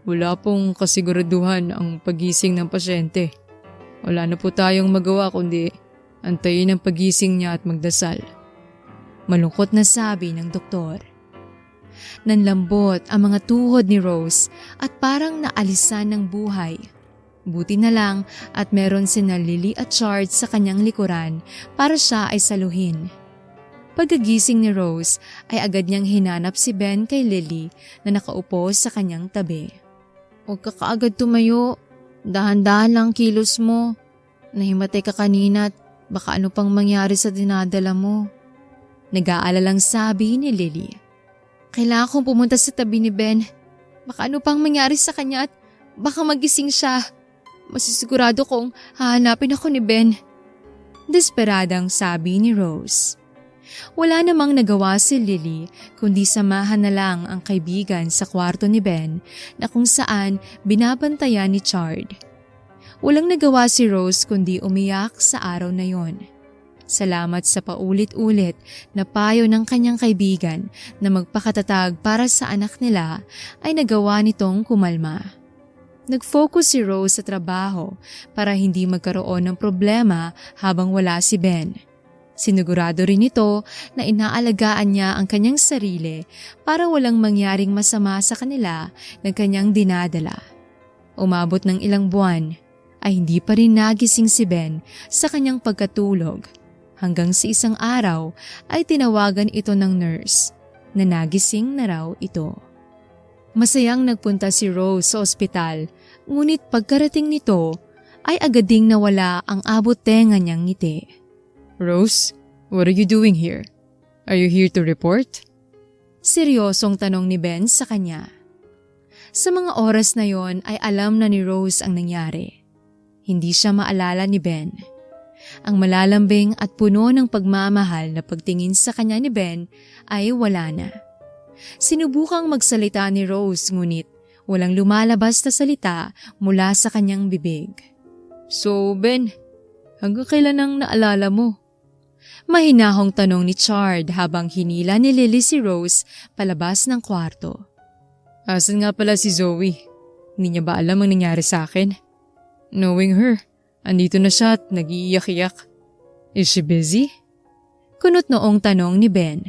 Wala pong kasiguraduhan ang pagising ng pasyente. Wala na po tayong magawa kundi antayin ang pagising niya at magdasal. Malungkot na sabi ng doktor. Nanlambot ang mga tuhod ni Rose at parang naalisan ng buhay. Buti na lang at meron sina Lily at Chard sa kanyang likuran para siya ay saluhin. Pagkagising ni Rose ay agad niyang hinanap si Ben kay Lily na nakaupo sa kanyang tabi. "Huwag ka kaagad tumayo. Dahan-dahan lang kilos mo. Nahimatay ka kanina at baka ano pang mangyari sa dinadala mo." Nag-aalalang sabi ni Lily. "Kailangan kong pumunta sa tabi ni Ben. Baka ano pang mangyari sa kanya at baka magising siya. Masisigurado kong hahanapin ako ni Ben." Desperadang sabi ni Rose. Wala namang nagawa si Lily kundi samahan na lang ang kaibigan sa kwarto ni Ben na kung saan binabantayan ni Chard. Walang nagawa si Rose kundi umiyak sa araw na yon. Salamat sa paulit-ulit na payo ng kanyang kaibigan na magpakatatag para sa anak nila ay nagawa nitong kumalma. Nag-focus si Rose sa trabaho para hindi magkaroon ng problema habang wala si Ben. Sinigurado rin ito na inaalagaan niya ang kanyang sarili para walang mangyaring masama sa kanila ng kanyang dinadala. Umabot ng ilang buwan ay hindi pa rin nagising si Ben sa kanyang pagkatulog hanggang sa isang araw ay tinawagan ito ng nurse na nagising na raw ito. Masayang nagpunta si Rose sa ospital ngunit pagkarating nito ay agad ding nawala ang abot tenga niyang ngiti. Rose, what are you doing here? Are you here to report? Seryosong tanong ni Ben sa kanya. Sa mga oras na yon ay alam na ni Rose ang nangyari. Hindi siya maalala ni Ben. Ang malalambing at puno ng pagmamahal na pagtingin sa kanya ni Ben ay wala na. Sinubukang magsalita ni Rose ngunit walang lumalabas na salita mula sa kanyang bibig. So Ben, hanggang kailan ang naalala mo? Mahinahong tanong ni Chard habang hinila ni Lily si Rose palabas ng kwarto. Asan nga pala si Zoe? Hindi niya ba alam ang nangyari sa akin? Knowing her, andito na siya at nag-iiyak-iyak. Is she busy? Kunot noong tanong ni Ben.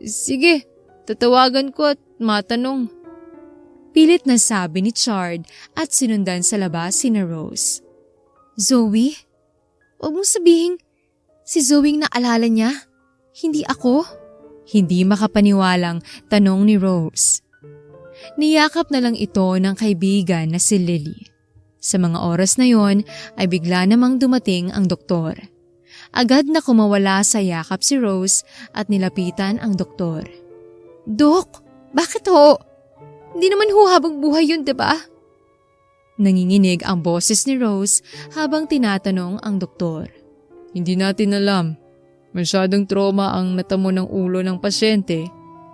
Sige, tatawagan ko at matanong. Pilit na sabi ni Chard at sinundan sa labas si Rose. Zoe? Huwag mong sabihin, si Zoe ang naalala niya? Hindi ako? Hindi makapaniwalang tanong ni Rose. Niyakap na lang ito ng kaibigan na si Lily. Sa mga oras na yon ay bigla namang dumating ang doktor. Agad na kumawala sa yakap si Rose at nilapitan ang doktor. "Dok, bakit ho? Hindi naman ho habang buhay yun, diba?" Nanginginig ang boses ni Rose habang tinatanong ang doktor. Hindi natin alam. Masyadong trauma ang natamo ng ulo ng pasyente,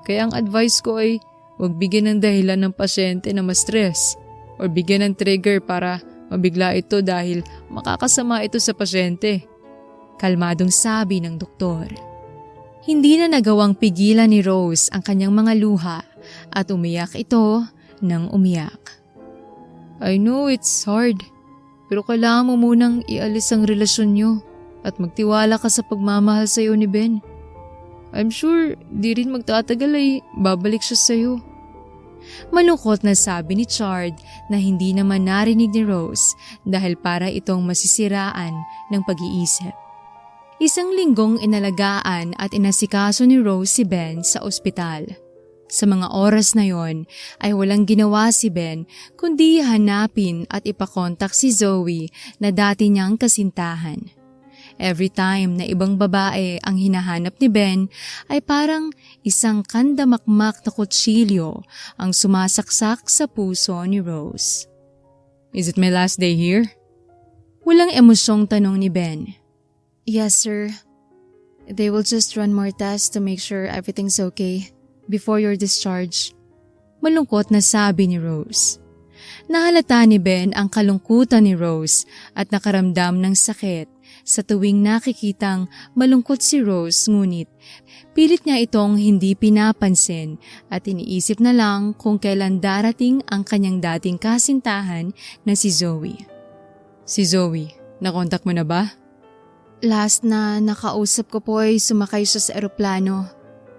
kaya ang advice ko ay huwag bigyan ng dahilan ng pasyente na ma-stress o bigyan ng trigger para mabigla ito dahil makakasama ito sa pasyente. Kalmadong sabi ng doktor. Hindi na nagawang pigilan ni Rose ang kanyang mga luha at umiyak ito ng umiyak. I know it's hard, pero kailangan mo munang ialis ang relasyon nyo at magtiwala ka sa pagmamahal sa'yo ni Ben. I'm sure di rin magtatagal ay babalik siya sa'yo. Malungkot na sabi ni Chard na hindi naman narinig ni Rose dahil para itong masisiraan ng pag-iisip. Isang linggong inalagaan at inasikaso ni Rose si Ben sa ospital. Sa mga oras na yon ay walang ginawa si Ben kundi hanapin at ipakontak si Zoe na dati niyang kasintahan. Every time na ibang babae ang hinahanap ni Ben ay parang isang kandamakmak na kutsilyo ang sumasaksak sa puso ni Rose. Is it my last day here? Walang emosyong tanong ni Ben. Yes, sir. They will just run more tests to make sure everything's okay before your discharge. Malungkot na sabi ni Rose. Nahalata ni Ben ang kalungkutan ni Rose at nakaramdam ng sakit sa tuwing nakikitang malungkot si Rose, ngunit pilit niya itong hindi pinapansin at iniisip na lang kung kailan darating ang kanyang dating kasintahan na si Zoe. Si Zoe, nakontak mo na ba? Last na nakausap ko po ay sumakay siya sa eroplano.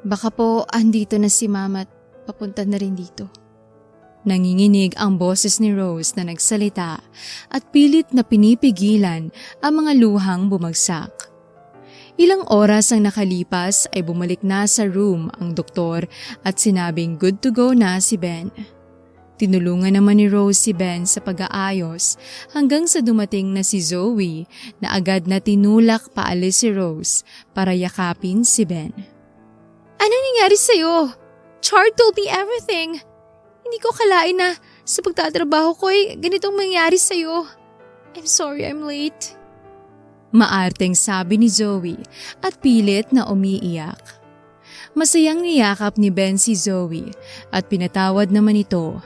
Baka po andito na si Mama at papunta na rin dito. Nanginginig ang boses ni Rose na nagsalita at pilit na pinipigilan ang mga luhang bumagsak. Ilang oras ang nakalipas ay bumalik na sa room ang doktor at sinabing good to go na si Ben. Tinulungan naman ni Rose si Ben sa pag-aayos hanggang sa dumating na si Zoe na agad na tinulak paalis si Rose para yakapin si Ben. Anong nangyari sa'yo? Chard told me everything. Hindi ko kalain na sa pagtatrabaho ko ay ganitong mangyari sa'yo. I'm sorry I'm late. Maarteng sabi ni Zoe at pilit na umiiyak. Masayang niyakap ni Ben si Zoe at pinatawad naman ito.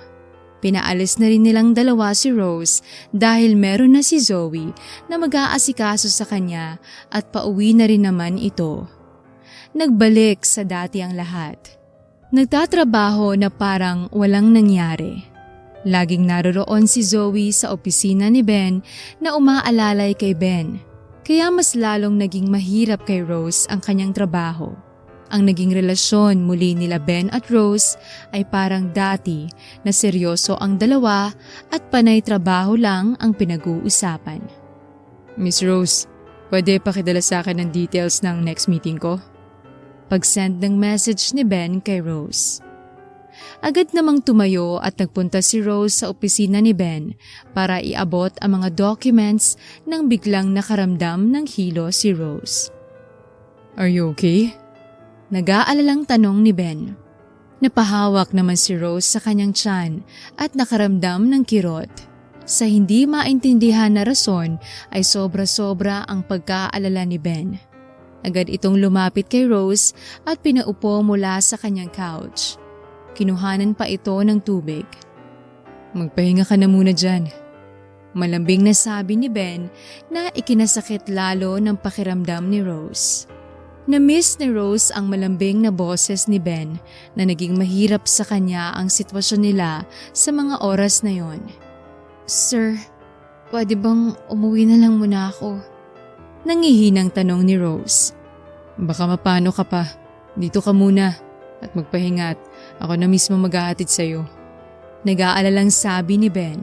Pinaalis na rin nilang dalawa si Rose dahil meron na si Zoe na mag-aasikaso sa kanya at pauwi na rin naman ito. Nagbalik sa dati ang lahat. Nagtatrabaho na parang walang nangyari. Laging naroroon si Zoe sa opisina ni Ben na umaalalay kay Ben. Kaya mas lalong naging mahirap kay Rose ang kanyang trabaho. Ang naging relasyon muli nila Ben at Rose ay parang dati na seryoso ang dalawa at panay trabaho lang ang pinag-uusapan. Miss Rose, pwede pakidala sa akin ng details ng next meeting ko? Pag-send ng message ni Ben kay Rose. Agad namang tumayo at nagpunta si Rose sa opisina ni Ben para iabot ang mga documents nang biglang nakaramdam ng hilo si Rose. Are you okay? Nag-aalalang tanong ni Ben. Napahawak naman si Rose sa kanyang tiyan at nakaramdam ng kirot. Sa hindi maintindihan na rason ay sobra-sobra ang pagkaalala ni Ben. Agad itong lumapit kay Rose at pinaupo mula sa kanyang couch. Kinuhanan pa ito ng tubig. Magpahinga ka na muna dyan. Malambing na sabi ni Ben na ikinasakit lalo ng pakiramdam ni Rose. Na-miss ni Rose ang malambing na boses ni Ben na naging mahirap sa kanya ang sitwasyon nila sa mga oras na yon. Sir, pwede bang umuwi na lang muna ako? Nangihinang tanong ni Rose. Baka mapano ka pa. Dito ka muna at magpahinga at ako na mismo maghahatid sa'yo. Nag-aalalang sabi ni Ben.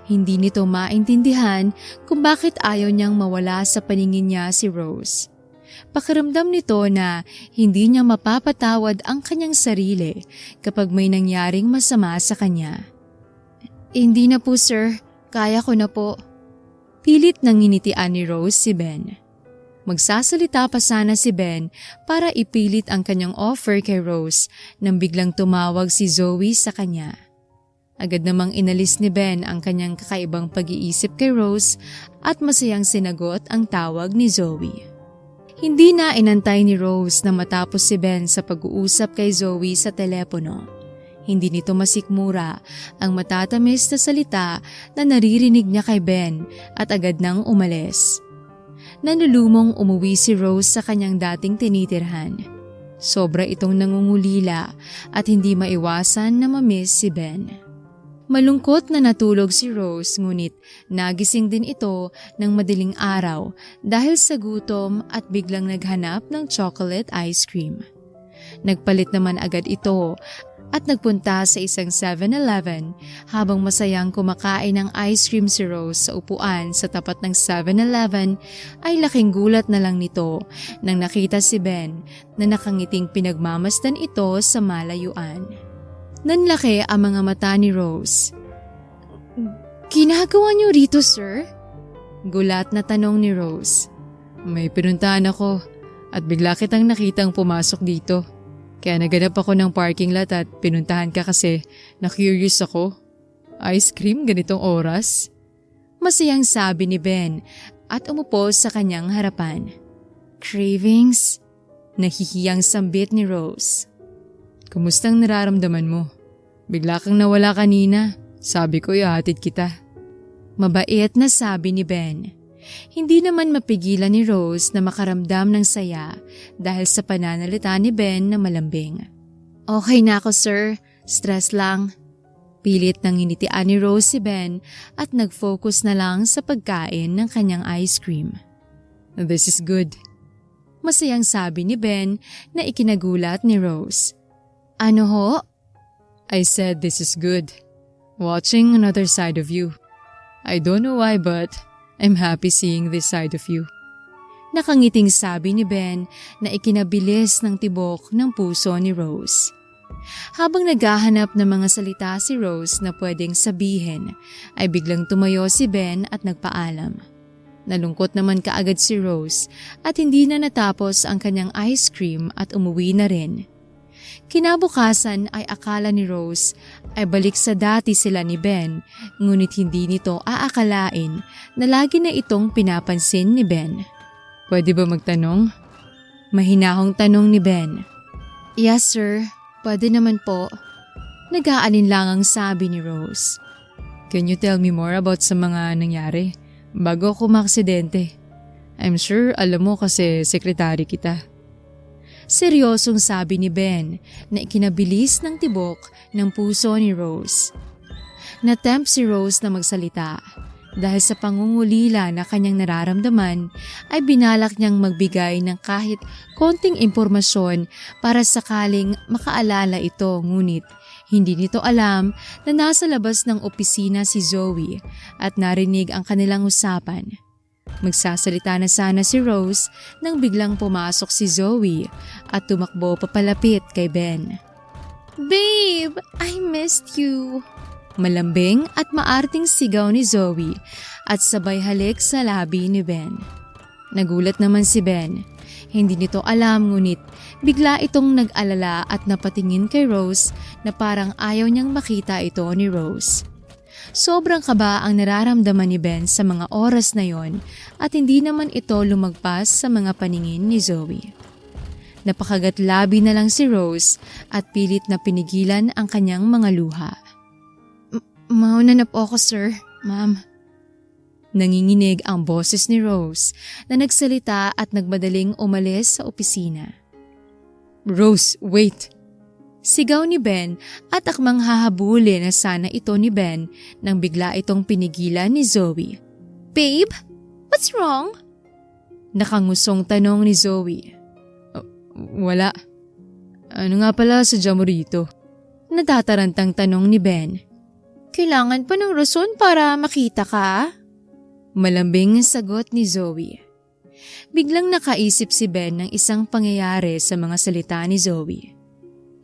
Hindi nito maintindihan kung bakit ayaw niyang mawala sa paningin niya si Rose. Pakiramdam nito na hindi niya mapapatawad ang kanyang sarili kapag may nangyaring masama sa kanya. Hindi na po sir, kaya ko na po. Pilit nang nginitian ni Rose si Ben. Magsasalita pa sana si Ben para ipilit ang kanyang offer kay Rose nang biglang tumawag si Zoe sa kanya. Agad namang inalis ni Ben ang kanyang kakaibang pag-iisip kay Rose at masayang sinagot ang tawag ni Zoe. Hindi na inantay ni Rose na matapos si Ben sa pag-uusap kay Zoe sa telepono. Hindi nito masikmura ang matatamis na salita na naririnig niya kay Ben at agad nang umalis. Nanulumong umuwi si Rose sa kanyang dating tinitirhan. Sobra itong nangungulila at hindi maiwasan na mamiss si Ben. Malungkot na natulog si Rose ngunit nagising din ito ng madaling araw dahil sa gutom at biglang naghanap ng chocolate ice cream. Nagpalit naman agad ito at nagpunta sa isang 7-Eleven habang masayang kumakain ng ice cream si Rose sa upuan sa tapat ng 7-Eleven ay laking gulat na lang nito nang nakita si Ben na nakangiting pinagmamasdan ito sa malayuan. Nanlaki ang mga mata ni Rose. Ginagawa niyo rito, sir? Gulat na tanong ni Rose. May pinuntahan ako at bigla kitang nakitang pumasok dito. Kaya naganap ako ng parking lot at pinuntahan ka kasi na-curious ako. Ice cream ganitong oras? Masayang sabi ni Ben at umupo sa kanyang harapan. Cravings? Nahihiyang sambit ni Rose. Kumustang nararamdaman mo? Bigla kang nawala kanina. Sabi ko ihahatid kita. Mabait na sabi ni Ben. Hindi naman mapigilan ni Rose na makaramdam ng saya dahil sa pananalita ni Ben na malambing. Okay na ako, sir. Stress lang. Pilit nang initian ni Rose si Ben at nag-focus na lang sa pagkain ng kanyang ice cream. This is good. Masayang sabi ni Ben na ikinagulat ni Rose. Ano ho? I said this is good. Watching another side of you. I don't know why but I'm happy seeing this side of you. Nakangiting sabi ni Ben na ikinabilis ng tibok ng puso ni Rose. Habang naghahanap ng mga salita si Rose na pwedeng sabihin, ay biglang tumayo si Ben at nagpaalam. Nalungkot naman kaagad si Rose at hindi na natapos ang kanyang ice cream at umuwi na rin. Kinabukasan ay akala ni Rose ay balik sa dati sila ni Ben, ngunit hindi nito aakalain na lagi na itong pinapansin ni Ben. Pwede ba magtanong? Mahinahong tanong ni Ben. Yes, sir. Pwede naman po. Nag-aalinlangang sabi ni Rose. Can you tell me more about sa mga nangyari bago ako maaksidente? I'm sure alam mo kasi sekretary kita. Seryosong sabi ni Ben na ikinabilis ng tibok ng puso ni Rose. Natempt si Rose na magsalita. Dahil sa pangungulila na kanyang nararamdaman ay binalak niyang magbigay ng kahit konting impormasyon para sakaling makaalala ito, ngunit hindi nito alam na nasa labas ng opisina si Zoe at narinig ang kanilang usapan. Magsasalita na sana si Rose nang biglang pumasok si Zoe at tumakbo papalapit kay Ben. Babe, I missed you. Malambing at maarting sigaw ni Zoe at sabay halik sa labi ni Ben. Nagulat naman si Ben. Hindi nito alam ngunit bigla itong nag-alala at napatingin kay Rose na parang ayaw niyang makita ito ni Rose. Sobrang kaba ang nararamdaman ni Ben sa mga oras na yon at hindi naman ito lumagpas sa mga paningin ni Zoe. Napakagatlabi na lang si Rose at pilit na pinigilan ang kanyang mga luha. Mauna na po ako, sir. Ma'am. Nanginginig ang boses ni Rose na nagsalita at nagmadaling umalis sa opisina. Rose, wait! Sigaw ni Ben at akmang hahabulin na sana ito ni Ben nang bigla itong pinigilan ni Zoe. Babe, what's wrong? Nakangusong tanong ni Zoe. Wala. Ano nga pala sadya mo rito? Natatarantang tanong ni Ben. Kailangan pa ng rason para makita ka? Malambing ang sagot ni Zoe. Biglang nakaisip si Ben ng isang pangyayari sa mga salita ni Zoe.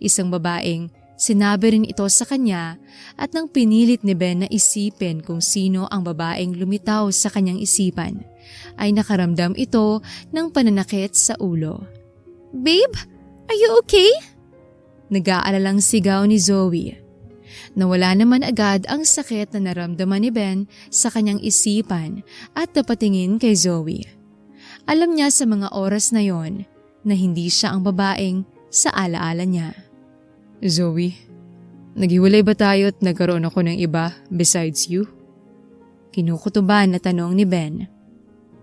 Isang babaeng sinabi rin ito sa kanya at nang pinilit ni Ben na isipin kung sino ang babaeng lumitaw sa kanyang isipan, ay nakaramdam ito ng pananakit sa ulo. Babe, are you okay? Nag-aalalang sigaw ni Zoe. Nawala naman agad ang sakit na naramdaman ni Ben sa kanyang isipan at napatingin kay Zoe. Alam niya sa mga oras na yon na hindi siya ang babaeng sa alaala niya. Zoe, naghiwalay ba tayo at nagkaroon ako ng iba besides you? Kinukutuban na tanong ni Ben.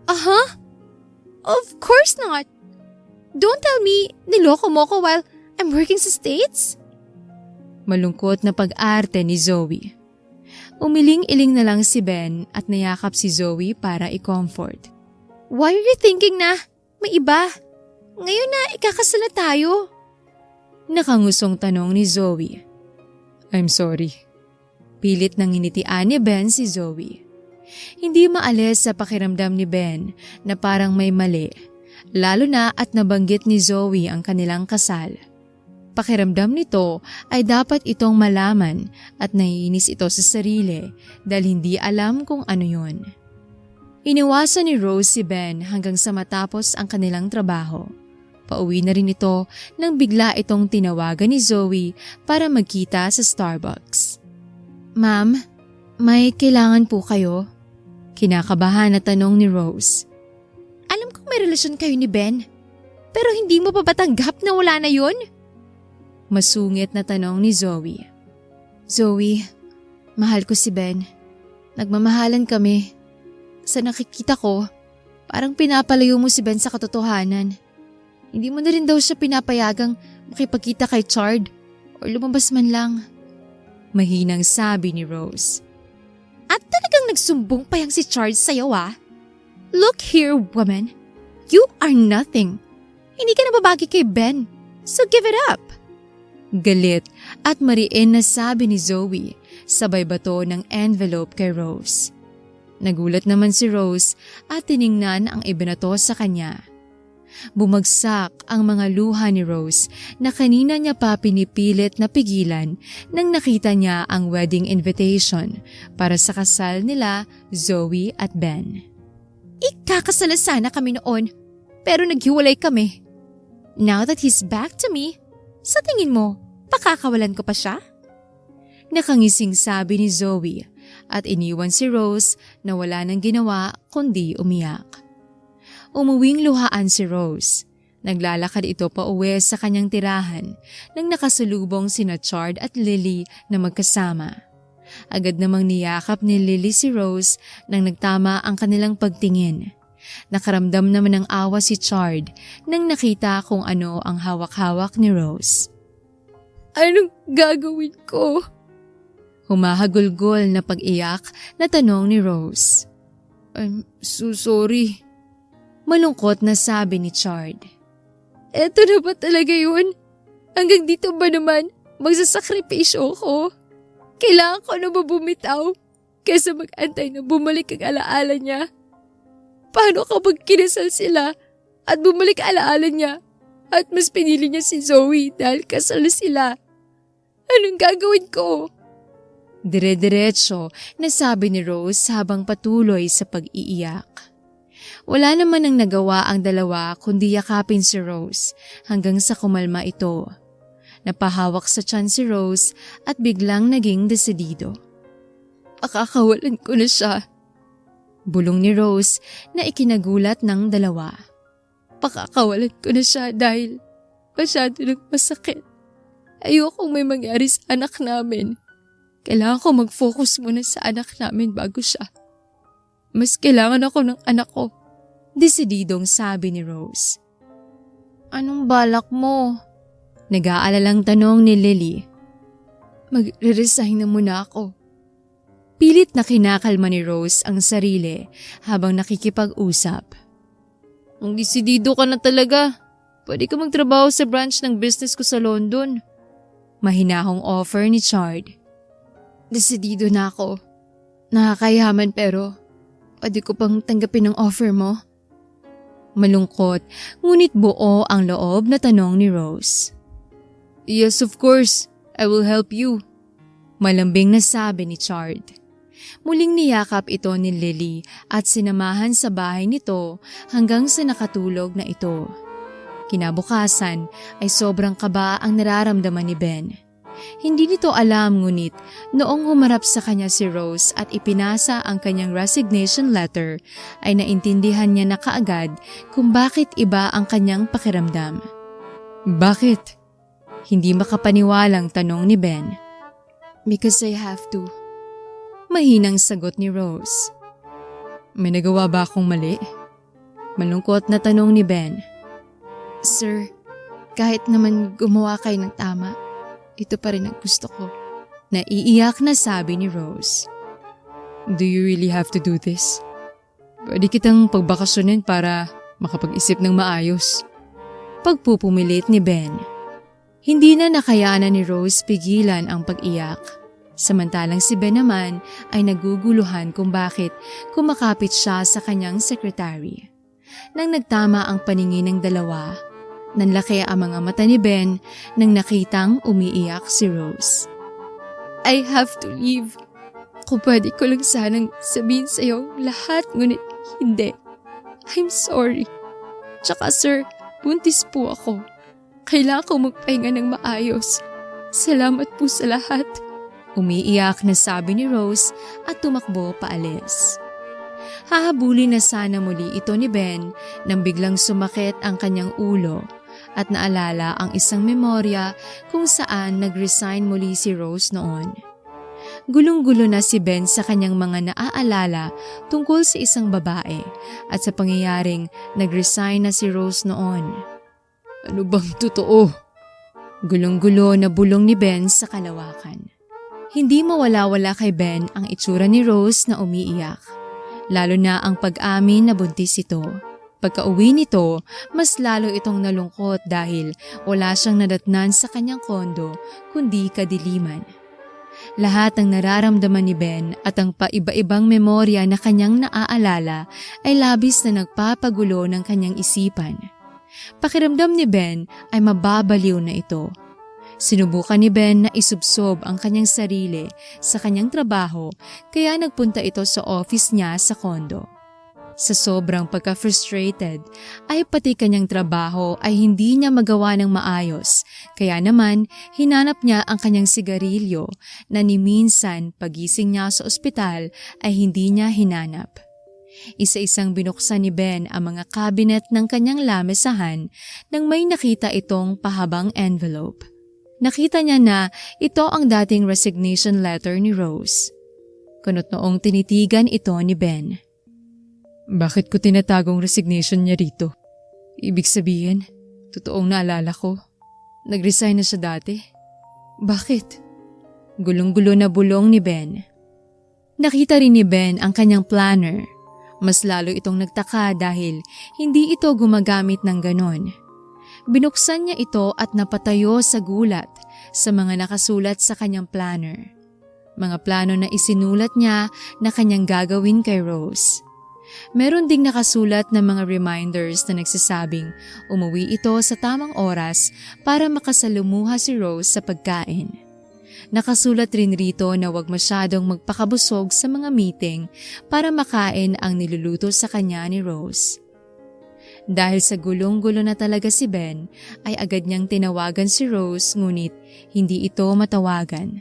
Aha? Of course not. Don't tell me niloko mo ko while I'm working sa States? Malungkot na pag-arte ni Zoe. Umiling-iling na lang si Ben at nayakap si Zoe para i-comfort. Why are you thinking na may iba? Ngayon na ikakasal na tayo. Nakangusong tanong ni Zoe. I'm sorry. Pilit nang initian ni Ben si Zoe. Hindi maalis sa pakiramdam ni Ben na parang may mali, lalo na at nabanggit ni Zoe ang kanilang kasal. Pakiramdam nito ay dapat itong malaman at naiinis ito sa sarili dahil hindi alam kung ano yon. Iniwasan ni Rose si Ben hanggang sa matapos ang kanilang trabaho. Pauwi na rin ito nang bigla itong tinawagan ni Zoe para magkita sa Starbucks. Ma'am, may kailangan po kayo? Kinakabahan na tanong ni Rose. Alam kong may relasyon kayo ni Ben, pero hindi mo pa batanggap na wala na yun? Masungit na tanong ni Zoe. Zoe, mahal ko si Ben. Nagmamahalan kami. Sa nakikita ko, parang pinapalayo mo si Ben sa katotohanan. Hindi mo na rin daw siya pinapayagang makipagkita kay Chard o lumabas man lang. Mahinang sabi ni Rose. At talagang nagsumbong pa yang si Chard sa'yo Look here, woman. You are nothing. Hindi ka nababagi kay Ben, so give it up. Galit at mariin na sabi ni Zoe, sabay bato ng envelope kay Rose. Nagulat naman si Rose at tiningnan ang ibinato sa kanya. Bumagsak ang mga luha ni Rose na kanina niya pa pinipilit na pigilan nang nakita niya ang wedding invitation para sa kasal nila Zoe at Ben. Ikakasala sana kami noon, pero naghiwalay kami. Now that he's back to me, sa tingin mo, pakakawalan ko pa siya? Nakangising sabi ni Zoe at iniwan si Rose na wala nang ginawa kundi umiyak. Umuwing luhaan si Rose. Naglalakad ito pa uwi sa kanyang tirahan nang nakasalubong sina Chard at Lily na magkasama. Agad namang niyakap ni Lily si Rose nang nagtama ang kanilang pagtingin. Nakaramdam naman ng awa si Chard nang nakita kung ano ang hawak-hawak ni Rose. Anong gagawin ko? Humahagulgol na pag-iyak na tanong ni Rose. I'm so sorry. Malungkot na sabi ni Chard. Eto na ba talaga yun? Hanggang dito ba naman magsasakripisyo ko? Kailangan ko na ba bumitaw kaysa mag-antay na bumalik ang alaala niya? Paano kapag kinasal sila at bumalik ang alaala niya at mas pinili niya si Zoe dahil kasal na sila? Anong gagawin ko? Dire-diretso na sabi ni Rose habang patuloy sa pag-iiyak. Wala naman ang nagawa ang dalawa kundi yakapin si Rose hanggang sa kumalma ito. Napahawak sa tiyan si Rose at biglang naging desidido. Pakakawalan ko na siya. Bulong ni Rose na ikinagulat ng dalawa. Pakakawalan ko na siya dahil masyado nang masakit. Ayokong may mangyari sa anak namin. Kailangan ko mag-focus muna sa anak namin bago siya. Mas kailangan ako ng anak ko. Desididong sabi ni Rose. Anong balak mo? Nag-aalalang tanong ni Lily. Magre-resign na muna ako. Pilit na kinakalma ni Rose ang sarili habang nakikipag-usap. Ang desidido ka na talaga. Pwede ka magtrabaho sa branch ng business ko sa London. Mahinahong offer ni Chard. Desidido na ako. Nakakayaman pero pwede ko pang tanggapin ang offer mo? Malungkot, ngunit buo ang loob na tanong ni Rose. Yes, of course. I will help you. Malambing na sabi ni Chard. Muling niyakap ito ni Lily at sinamahan sa bahay nito hanggang sa nakatulog na ito. Kinabukasan ay sobrang kaba ang nararamdaman ni Ben. Hindi nito alam ngunit noong humarap sa kanya si Rose at ipinasa ang kanyang resignation letter ay naintindihan niya na kaagad kung bakit iba ang kanyang pakiramdam. Bakit? Hindi makapaniwalang tanong ni Ben. Because I have to. Mahinang sagot ni Rose. May nagawa ba akong mali? Malungkot na tanong ni Ben. Sir, kahit naman gumawa kayo ng tama, ito pa rin ang gusto ko. Naiiyak na sabi ni Rose. Do you really have to do this? Pwede kitang pagbakasyonin para makapag-isip ng maayos. Pagpupumilit ni Ben. Hindi na nakayanan ni Rose pigilan ang pag-iyak. Samantalang si Ben naman ay naguguluhan kung bakit kumakapit siya sa kanyang secretary. Nang nagtama ang paningin ng dalawa, nanlaki ang mga mata ni Ben nang nakitang umiiyak si Rose. I have to leave. Kung pwede ko lang sanang sabihin sa'yo lahat, ngunit hindi. I'm sorry. Tsaka sir, buntis po ako. Kailangan ko magpahinga ng maayos. Salamat po sa lahat. Umiiyak na sabi ni Rose at tumakbo paalis. Hahabulin na sana muli ito ni Ben nang biglang sumakit ang kanyang ulo at naalala ang isang memorya kung saan nag-resign muli si Rose noon. Gulong-gulo na si Ben sa kanyang mga naaalala tungkol sa isang babae at sa pangyayaring nag-resign na si Rose noon. Ano bang totoo? Gulong-gulo na bulong ni Ben sa kalawakan. Hindi mawala-wala kay Ben ang itsura ni Rose na umiiyak, lalo na ang pag-amin na buntis ito. Pagka-uwi nito, mas lalo itong nalungkot dahil wala siyang nadatnan sa kanyang kondo kundi kadiliman. Lahat ng nararamdaman ni Ben at ang paiba-ibang memorya na kanyang naaalala ay labis na nagpapagulo ng kanyang isipan. Pakiramdam ni Ben ay mababaliw na ito. Sinubukan ni Ben na isubsob ang kanyang sarili sa kanyang trabaho kaya nagpunta ito sa office niya sa kondo. Sa sobrang pagka-frustrated ay pati kanyang trabaho ay hindi niya magawa ng maayos kaya naman hinanap niya ang kanyang sigarilyo na ni minsan pagising niya sa ospital ay hindi niya hinanap. Isa-isang binuksan ni Ben ang mga cabinet ng kanyang lamesahan nang may nakita itong pahabang envelope. Nakita niya na ito ang dating resignation letter ni Rose. Kunot noong tinitigan ito ni Ben. Bakit ko tinatagong resignation niya rito? Ibig sabihin, totoong naalala ko. Nag-resign na siya dati. Bakit? Gulong-gulo na bulong ni Ben. Nakita rin ni Ben ang kanyang planner. Mas lalo itong nagtaka dahil hindi ito gumagamit ng ganon. Binuksan niya ito at napatayo sa gulat sa mga nakasulat sa kanyang planner. Mga plano na isinulat niya na kanyang gagawin kay Rose. Meron ding nakasulat na mga reminders na nagsasabing umuwi ito sa tamang oras para makasalumuha si Rose sa pagkain. Nakasulat rin rito na huwag masyadong magpakabusog sa mga meeting para makain ang niluluto sa kanya ni Rose. Dahil sa gulong-gulo na talaga si Ben, ay agad niyang tinawagan si Rose ngunit hindi ito matawagan.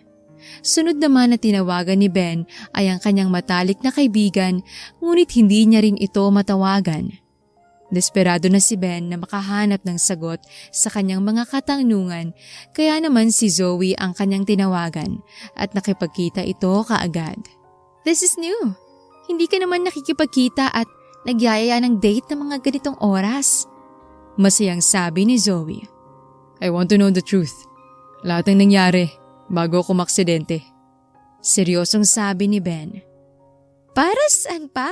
Sunod naman na tinawagan ni Ben ay ang kanyang matalik na kaibigan ngunit hindi niya rin ito matawagan. Desperado na si Ben na makahanap ng sagot sa kanyang mga katanungan kaya naman si Zoe ang kanyang tinawagan at nakipagkita ito kaagad. This is new. Hindi ka naman nakikipagkita at nagyayaya ng date ng mga ganitong oras. Masayang sabi ni Zoe. I want to know the truth. Lahat ng nangyari bago ako maksidente. Seryosong sabi ni Ben. Para saan pa?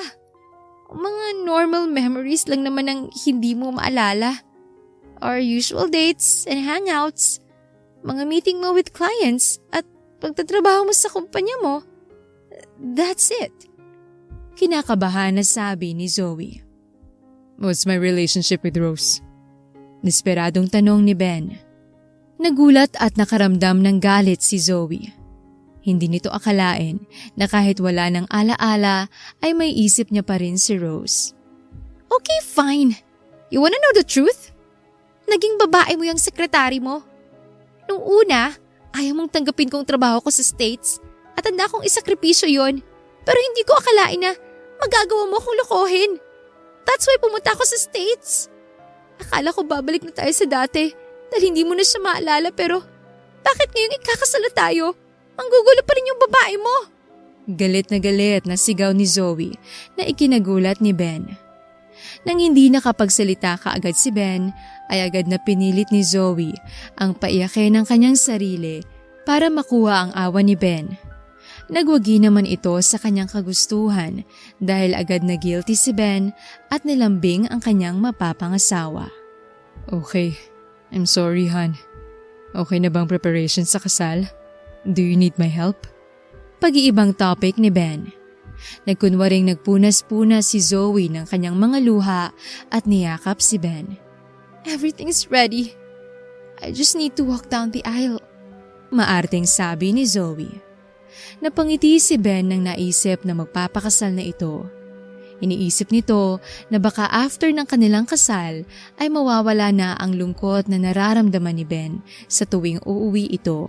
Mga normal memories lang naman ang hindi mo maalala. Our usual dates and hangouts. Mga meeting mo with clients at pagtatrabaho mo sa kumpanya mo. That's it. Kinakabahan na sabi ni Zoe. What's my relationship with Rose? Desperadong tanong ni Ben. Nagulat at nakaramdam ng galit si Zoe. Hindi nito akalain na kahit wala ng alaala ay may isip niya pa rin si Rose. Okay, fine. You wanna know the truth? Naging babae mo yung sekretary mo. Nung una, Ayaw mong tanggapin kong trabaho ko sa States at handa kong isakripisyo yon. Pero hindi ko akalain na magagawa mo akong lokohin. That's why pumunta ako sa States. Akala ko babalik na tayo sa dati dahil hindi mo na siya maalala pero bakit ngayong ikakasal na tayo? Manggugulo pa rin yung babae mo. Galit na sigaw ni Zoe na ikinagulat ni Ben. Nang hindi nakapagsalita kaagad si Ben, ay agad na pinilit ni Zoe ang paiyakin ng kanyang sarili para makuha ang awa ni Ben. Nagwagi naman ito sa kanyang kagustuhan dahil agad na guilty si Ben at nilambing ang kanyang mapapangasawa. Okay, I'm sorry, Han. Okay na bang preparation sa kasal? Do you need my help? Pag-iibang topic ni Ben. Nagkunwaring nagpunas-punas si Zoe ng kanyang mga luha at niyakap si Ben. Everything's ready. I just need to walk down the aisle. Maarteng sabi ni Zoe. Napangiti si Ben nang naisip na magpapakasal na ito. Iniisip nito na baka after ng kanilang kasal ay mawawala na ang lungkot na nararamdaman ni Ben sa tuwing uuwi ito.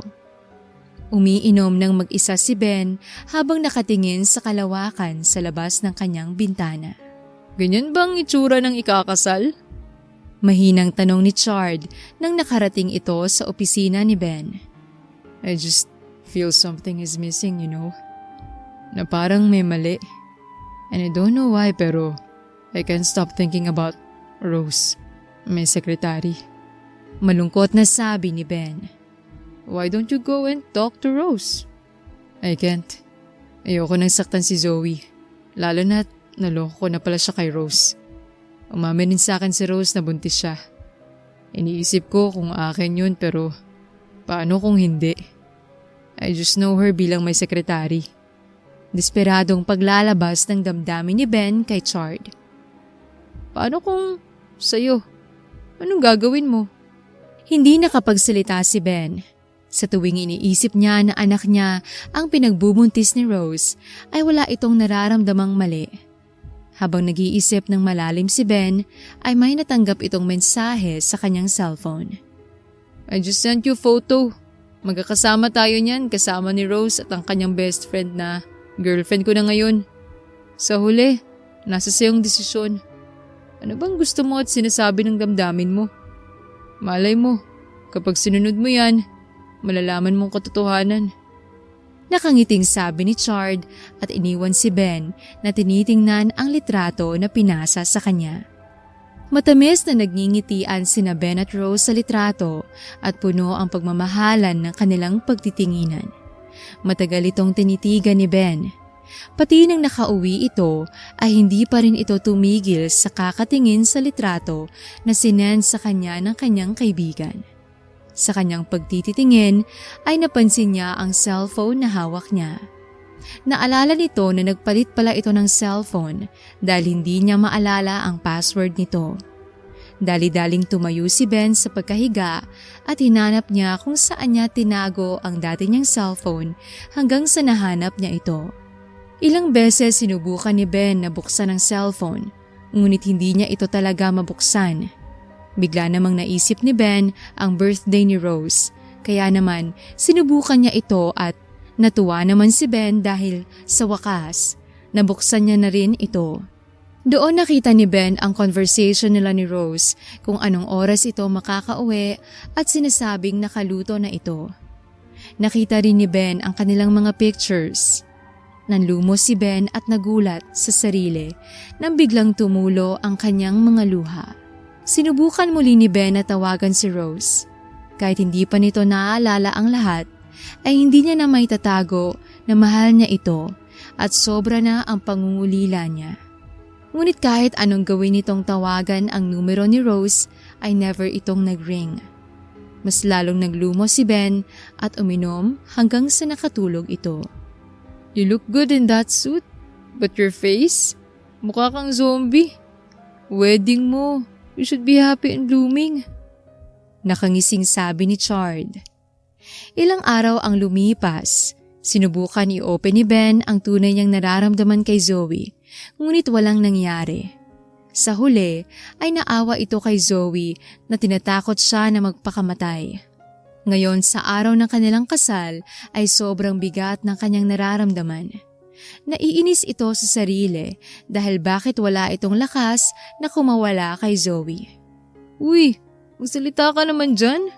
Umiinom ng mag-isa si Ben habang nakatingin sa kalawakan sa labas ng kanyang bintana. Ganyan bang itsura ng ikakasal? Mahinang tanong ni Chard nang nakarating ito sa opisina ni Ben. I just feel something is missing, you know? Na parang may mali. And I don't know why pero I can't stop thinking about Rose, my secretary. Malungkot na sabi ni Ben. Why don't you go and talk to Rose? I can't. Ayoko nang saktan si Zoe. Lalo na't naloko ko na pala siya kay Rose. Umamin din sa akin si Rose na buntis siya. Iniisip ko kung akin yun pero paano kung hindi? I just know her bilang may sekretary. Desperadong paglalabas ng damdamin ni Ben kay Chard. Paano kung sa'yo? Anong gagawin mo? Hindi nakapagsalita si Ben. Sa tuwing iniisip niya na anak niya ang pinagbubuntis ni Rose, ay wala itong nararamdamang mali. Habang nag-iisip ng malalim si Ben, ay may natanggap itong mensahe sa kanyang cellphone. I just sent you a photo. Magkakasama tayo niyan kasama ni Rose at ang kanyang best friend na girlfriend ko na ngayon. Sa huli, nasa siyong desisyon. Ano bang gusto mo at sinasabi ng damdamin mo? Malay mo, kapag sinunod mo yan, malalaman mong katotohanan. Nakangiting sabi ni Chard at iniwan si Ben na tinitingnan ang litrato na pinasa sa kanya. Matamis na nagngingitian sina Ben at Rose sa litrato at puno ang pagmamahalan ng kanilang pagtitinginan. Matagal itong tinitigan ni Ben. Pati nang nakauwi ito ay hindi pa rin ito tumigil sa kakatingin sa litrato na sinend sa kanya ng kanyang kaibigan. Sa kanyang pagtititingin ay napansin niya ang cellphone na hawak niya. Naalala nito na nagpalit pala ito ng cellphone dahil hindi niya maalala ang password nito. Dali-daling tumayo si Ben sa pagkahiga at hinanap niya kung saan niya tinago ang dati niyang cellphone hanggang sa nahanap niya ito. Ilang beses sinubukan ni Ben na buksan ang cellphone, ngunit hindi niya ito talaga mabuksan. Bigla namang naisip ni Ben ang birthday ni Rose, kaya naman sinubukan niya ito at natuwa naman si Ben dahil sa wakas, nabuksan niya na rin ito. Doon nakita ni Ben ang conversation nila ni Rose kung anong oras ito makakauwi at sinasabing nakaluto na ito. Nakita rin ni Ben ang kanilang mga pictures. Nanlumos si Ben at nagulat sa sarili nang biglang tumulo ang kanyang mga luha. Sinubukan muli ni Ben na tawagan si Rose. Kahit hindi pa nito naaalala ang lahat, ay hindi niya na maitatago na mahal niya ito at sobra na ang pangungulila niya. Ngunit kahit anong gawin nitong tawagan ang numero ni Rose, ay never itong nag-ring. Mas lalong naglumos si Ben at uminom hanggang sa nakatulog ito. You look good in that suit, but your face? Mukha kang zombie. Wedding mo. You should be happy and blooming. Nakangising sabi ni Chard. Ilang araw ang lumipas. Sinubukan i-open ni Ben ang tunay niyang nararamdaman kay Zoe, ngunit walang nangyari. Sa huli ay naawa ito kay Zoe na tinatakot siya na magpakamatay. Ngayon sa araw ng kanilang kasal ay sobrang bigat ng kanyang nararamdaman. Naiinis ito sa sarili dahil bakit wala itong lakas na kumawala kay Zoe. Uy, magsalita ka naman dyan.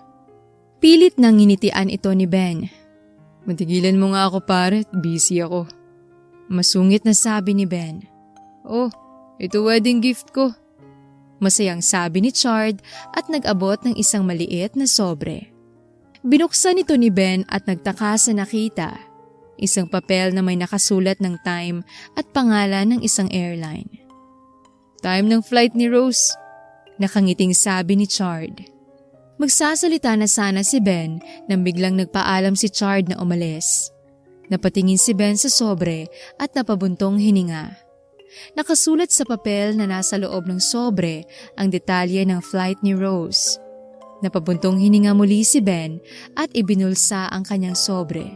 Pilit nang nginitian ito ni Ben. Matigilan mo nga ako pare, busy ako. Masungit na sabi ni Ben. Oh, ito wedding gift ko. Masayang sabi ni Chard at nag-abot ng isang maliit na sobre. Binuksan ito ni Ben at nagtaka sa nakita. Isang papel na may nakasulat ng time at pangalan ng isang airline. Time ng flight ni Rose. Nakangiting sabi ni Chard. Magsasalita na sana si Ben nang biglang nagpaalam si Chard na umalis. Napatingin si Ben sa sobre at napabuntong hininga. Nakasulat sa papel na nasa loob ng sobre ang detalye ng flight ni Rose. Napabuntong hininga muli si Ben at ibinulsa ang kanyang sobre.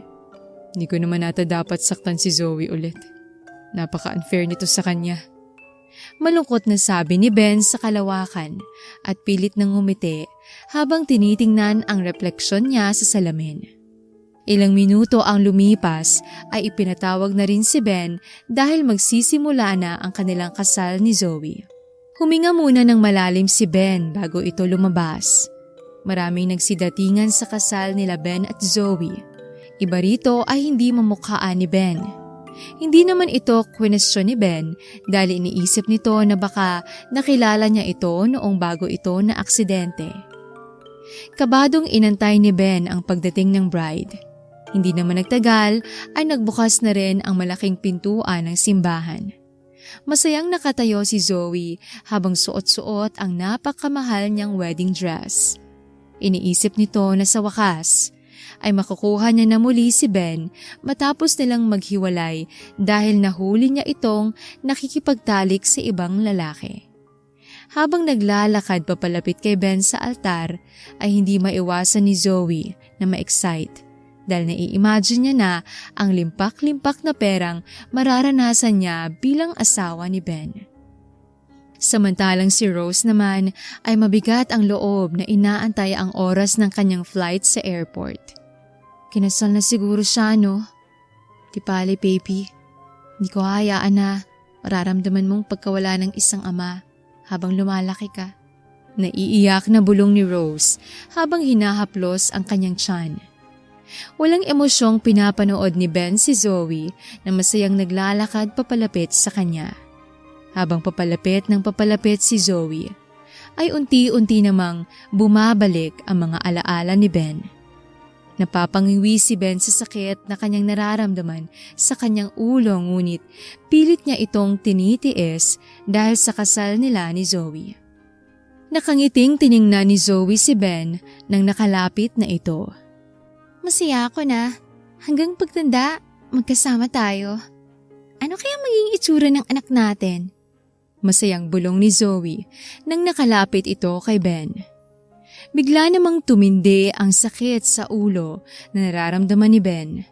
Hindi ko naman ata dapat saktan si Zoe ulit. Napaka-unfair nito sa kanya. Malungkot na sabi ni Ben sa kalawakan at pilit nang ngumiti habang tinitingnan ang refleksyon niya sa salamin. Ilang minuto ang lumipas ay ipinatawag na rin si Ben dahil magsisimula na ang kanilang kasal ni Zoe. Huminga muna ng malalim si Ben bago ito lumabas. Maraming nagsidatingan sa kasal nila Ben at Zoe. Iba rito ay hindi mamukhaan ni Ben. Hindi naman ito kwestiyon ni Ben dahil iniisip nito na baka nakilala niya ito noong bago ito na aksidente. Kabadong inantay ni Ben ang pagdating ng bride. Hindi naman nagtagal ay nagbukas na rin ang malaking pintuan ng simbahan. Masayang nakatayo si Zoe habang suot-suot ang napakamahal niyang wedding dress. Iniisip nito na sa wakas ay makukuha niya na muli si Ben matapos nilang maghiwalay dahil nahuli niya itong nakikipagtalik sa ibang lalaki. Habang naglalakad papalapit kay Ben sa altar ay hindi maiwasan ni Zoe na ma-excite dahil nai-imagine niya na ang limpak-limpak na perang mararanasan niya bilang asawa ni Ben. Samantalang si Rose naman ay mabigat ang loob na inaantay ang oras ng kanyang flight sa airport. Kinasal na siguro siya, no? Di pali, baby. Hindi ko hayaan na mararamdaman mong pagkawala ng isang ama habang lumalaki ka. Naiiyak na bulong ni Rose habang hinahaplos ang kanyang tiyan. Walang emosyong pinapanood ni Ben si Zoe na masayang naglalakad papalapit sa kanya. Habang papalapit si Zoe, ay unti-unti namang bumabalik ang mga alaala ni Ben. Napapangiwi si Ben sa sakit na kanyang nararamdaman sa kanyang ulo ngunit pilit niya itong tinitiis dahil sa kasal nila ni Zoe. Nakangiting tiningnan ni Zoe si Ben nang nakalapit na ito. Masaya ako na. Hanggang pagtanda, magkasama tayo. Ano kaya maging itsura ng anak natin? Masayang bulong ni Zoe nang nakalapit ito kay Ben. Bigla namang tumindi ang sakit sa ulo na nararamdaman ni Ben.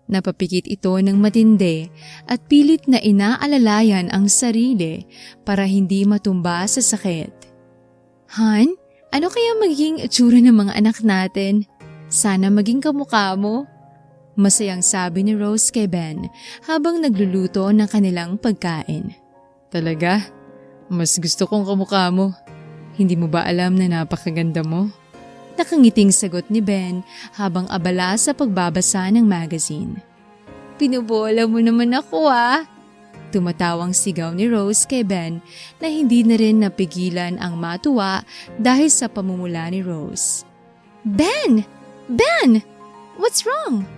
Napapikit ito ng matindi at pilit na inaalalayan ang sarili para hindi matumba sa sakit. Han, ano kaya magiging itsura ng mga anak natin? Sana maging kamukha mo. Masayang sabi ni Rose kay Ben habang nagluluto ng kanilang pagkain. Talaga? Mas gusto kong kamukha mo. Hindi mo ba alam na napakaganda mo? Nakangiting sagot ni Ben habang abala sa pagbabasa ng magazine. Pinubola mo naman ako Tumatawang sigaw ni Rose kay Ben na hindi na rin napigilan ang matuwa dahil sa pamumula ni Rose. Ben! Ben! What's wrong?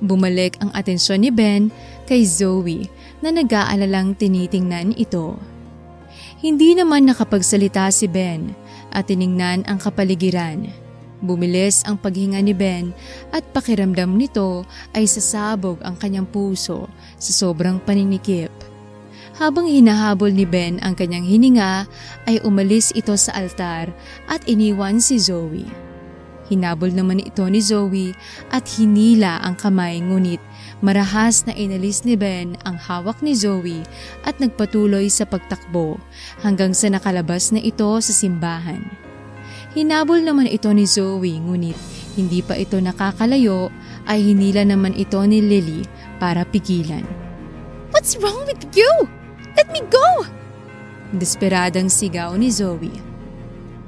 Bumalik ang atensyon ni Ben kay Zoe na nag-aalalang tinitingnan ito. Hindi naman nakapagsalita si Ben at tiningnan ang kapaligiran. Bumilis ang paghinga ni Ben at pakiramdam nito ay sasabog ang kanyang puso sa sobrang paninikip. Habang hinahabol ni Ben ang kanyang hininga ay umalis ito sa altar at iniwan si Zoe. Hinabol naman ito ni Zoe at hinila ang kamay ngunit marahas na inalis ni Ben ang hawak ni Zoe at nagpatuloy sa pagtakbo hanggang sa nakalabas na ito sa simbahan. Hinabol naman ito ni Zoe ngunit Hindi pa ito nakakalayo ay hinila naman ito ni Lily para pigilan. What's wrong with you? Let me go! Desperadang sigaw ni Zoe.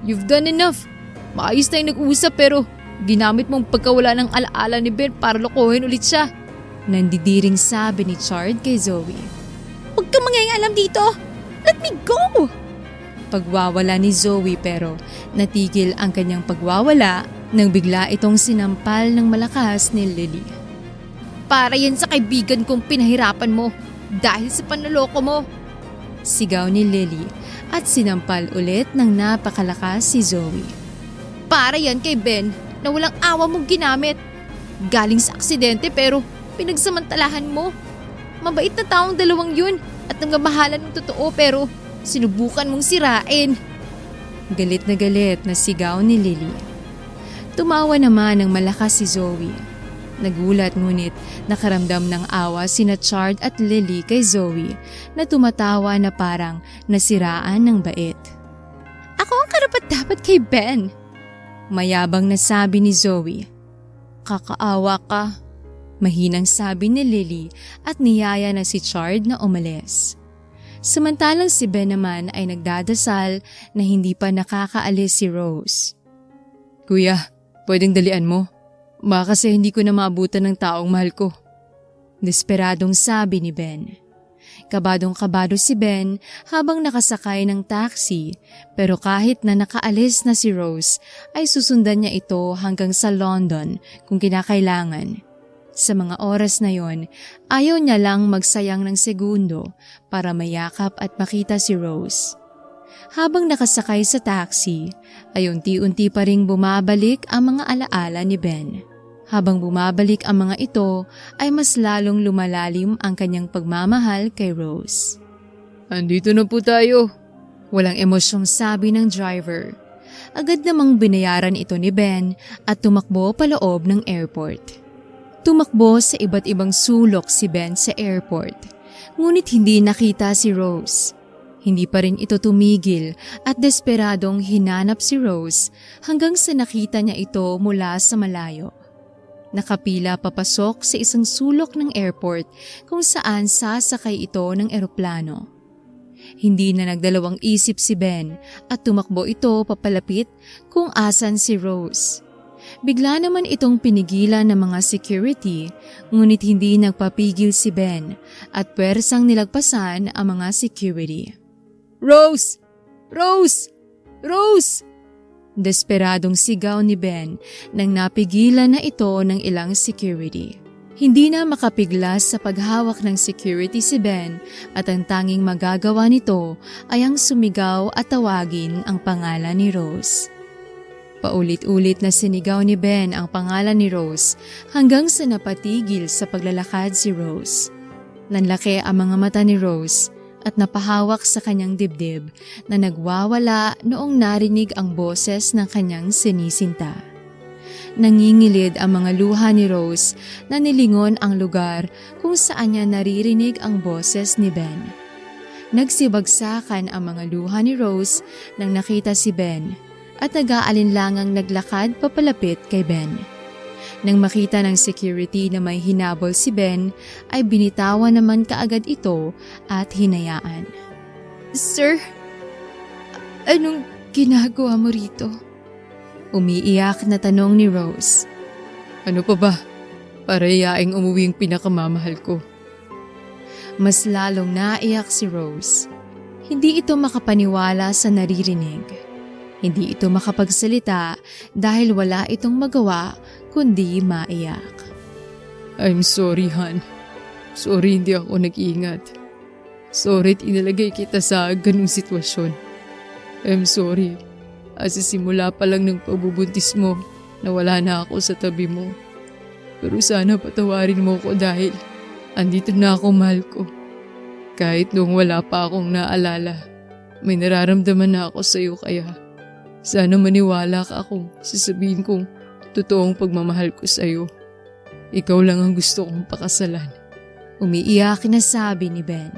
You've done enough. Maayos tayong nag-usap pero ginamit mong pagkawala ng alaala ni Ben para lokohin ulit siya. Nandidiring sabi ni Chard kay Zoe. Huwag kang mangyayaalam dito! Let me go! Pagwawala ni Zoe pero natigil ang kanyang pagwawala nang bigla itong sinampal ng malakas ni Lily. Para yan sa kaibigan kong pinahirapan mo dahil sa panloloko mo. Sigaw ni Lily at sinampal ulit ng napakalakas si Zoe. Para yan kay Ben na walang awa mong ginamit. Galing sa aksidente pero pinagsamantalahan mo. Mabait na taong dalawang yun at nangamahalan ng totoo pero sinubukan mong sirain. Galit na sigaw ni Lily. Tumawa naman ng malakas si Zoe. Nagulat ngunit nakaramdam ng awa sina Chard at Lily kay Zoe na tumatawa na parang nasiraan ng bait. Ako ang karapat-dapat kay Ben. Mayabang na sabi ni Zoe. Kakaawa ka. Mahinang sabi ni Lily at niyaya na si Chard na umalis. Samantalang si Ben naman ay nagdadasal na hindi pa nakakaalis si Rose. Kuya, pwedeng dalian mo? Baka kasi hindi ko na maabutan ng taong mahal ko. Desperadong sabi ni Ben. Kabadong-kabado si Ben habang nakasakay ng taxi pero kahit na nakaalis na si Rose ay susundan niya ito hanggang sa London kung kinakailangan. Sa mga oras na yon, ayaw niya lang magsayang ng segundo para mayakap at makita si Rose. Habang nakasakay sa taxi, ay unti-unti pa ring bumabalik ang mga alaala ni Ben. Habang bumabalik ang mga ito, ay mas lalong lumalalim ang kanyang pagmamahal kay Rose. Andito na po tayo. Walang emosyong sabi ng driver. Agad namang binayaran ito ni Ben at tumakbo paloob ng airport. Tumakbo sa iba't ibang sulok si Ben sa airport, ngunit hindi nakita si Rose. Hindi pa rin ito tumigil at desperadong hinanap si Rose hanggang sa nakita niya ito mula sa malayo. Nakapila papasok sa isang sulok ng airport kung saan sasakay ito ng eroplano. Hindi na nagdalawang isip si Ben at tumakbo ito papalapit kung asan si Rose. Bigla naman itong pinigilan ng mga security ngunit hindi nagpapigil si Ben at pwersang nilagpasan ang mga security. Rose! Rose! Rose! Desperadong sigaw ni Ben nang napigilan na ito ng ilang security. Hindi na makapiglas sa paghawak ng security si Ben at ang tanging magagawa nito ay ang sumigaw at tawagin ang pangalan ni Rose. Paulit-ulit na sinigaw ni Ben ang pangalan ni Rose hanggang sa napatigil sa paglalakad si Rose. Nanlaki ang mga mata ni Rose at napahawak sa kanyang dibdib na nagwawala noong narinig ang boses ng kanyang sinisinta. Nangingilid ang mga luha ni Rose na nilingon ang lugar kung saan niya naririnig ang boses ni Ben. Nagsibagsakan ang mga luha ni Rose nang nakita si Ben at nag-aalinlangang naglakad papalapit kay Ben. Nang makita ng security na may hinabol si Ben, ay binitawan naman kaagad ito at hinayaan. Sir, anong ginagawa mo rito? Umiiyak na tanong ni Rose. Ano pa ba? Para iyaing umuwi ang pinakamamahal ko. Mas lalong naiyak si Rose. Hindi ito makapaniwala sa naririnig. Hindi ito makapagsalita dahil wala itong magawa kundi maiyak. I'm sorry, Han. Sorry hindi ako nag-ingat. Sorry inilagay kita sa ganung sitwasyon. I'm sorry. Sa simula pa lang ng pagbubuntis mo, nawala na ako sa tabi mo. Pero sana patawarin mo ko dahil andito na ako, mahal ko. Kahit nung wala pa akong naalala, may nararamdaman na ako sa iyo kaya sana maniwala ka kung sasabihin kong totoong pagmamahal ko sa iyo. Ikaw lang ang gusto kong pakasalan. Umiiyak na sabi ni Ben.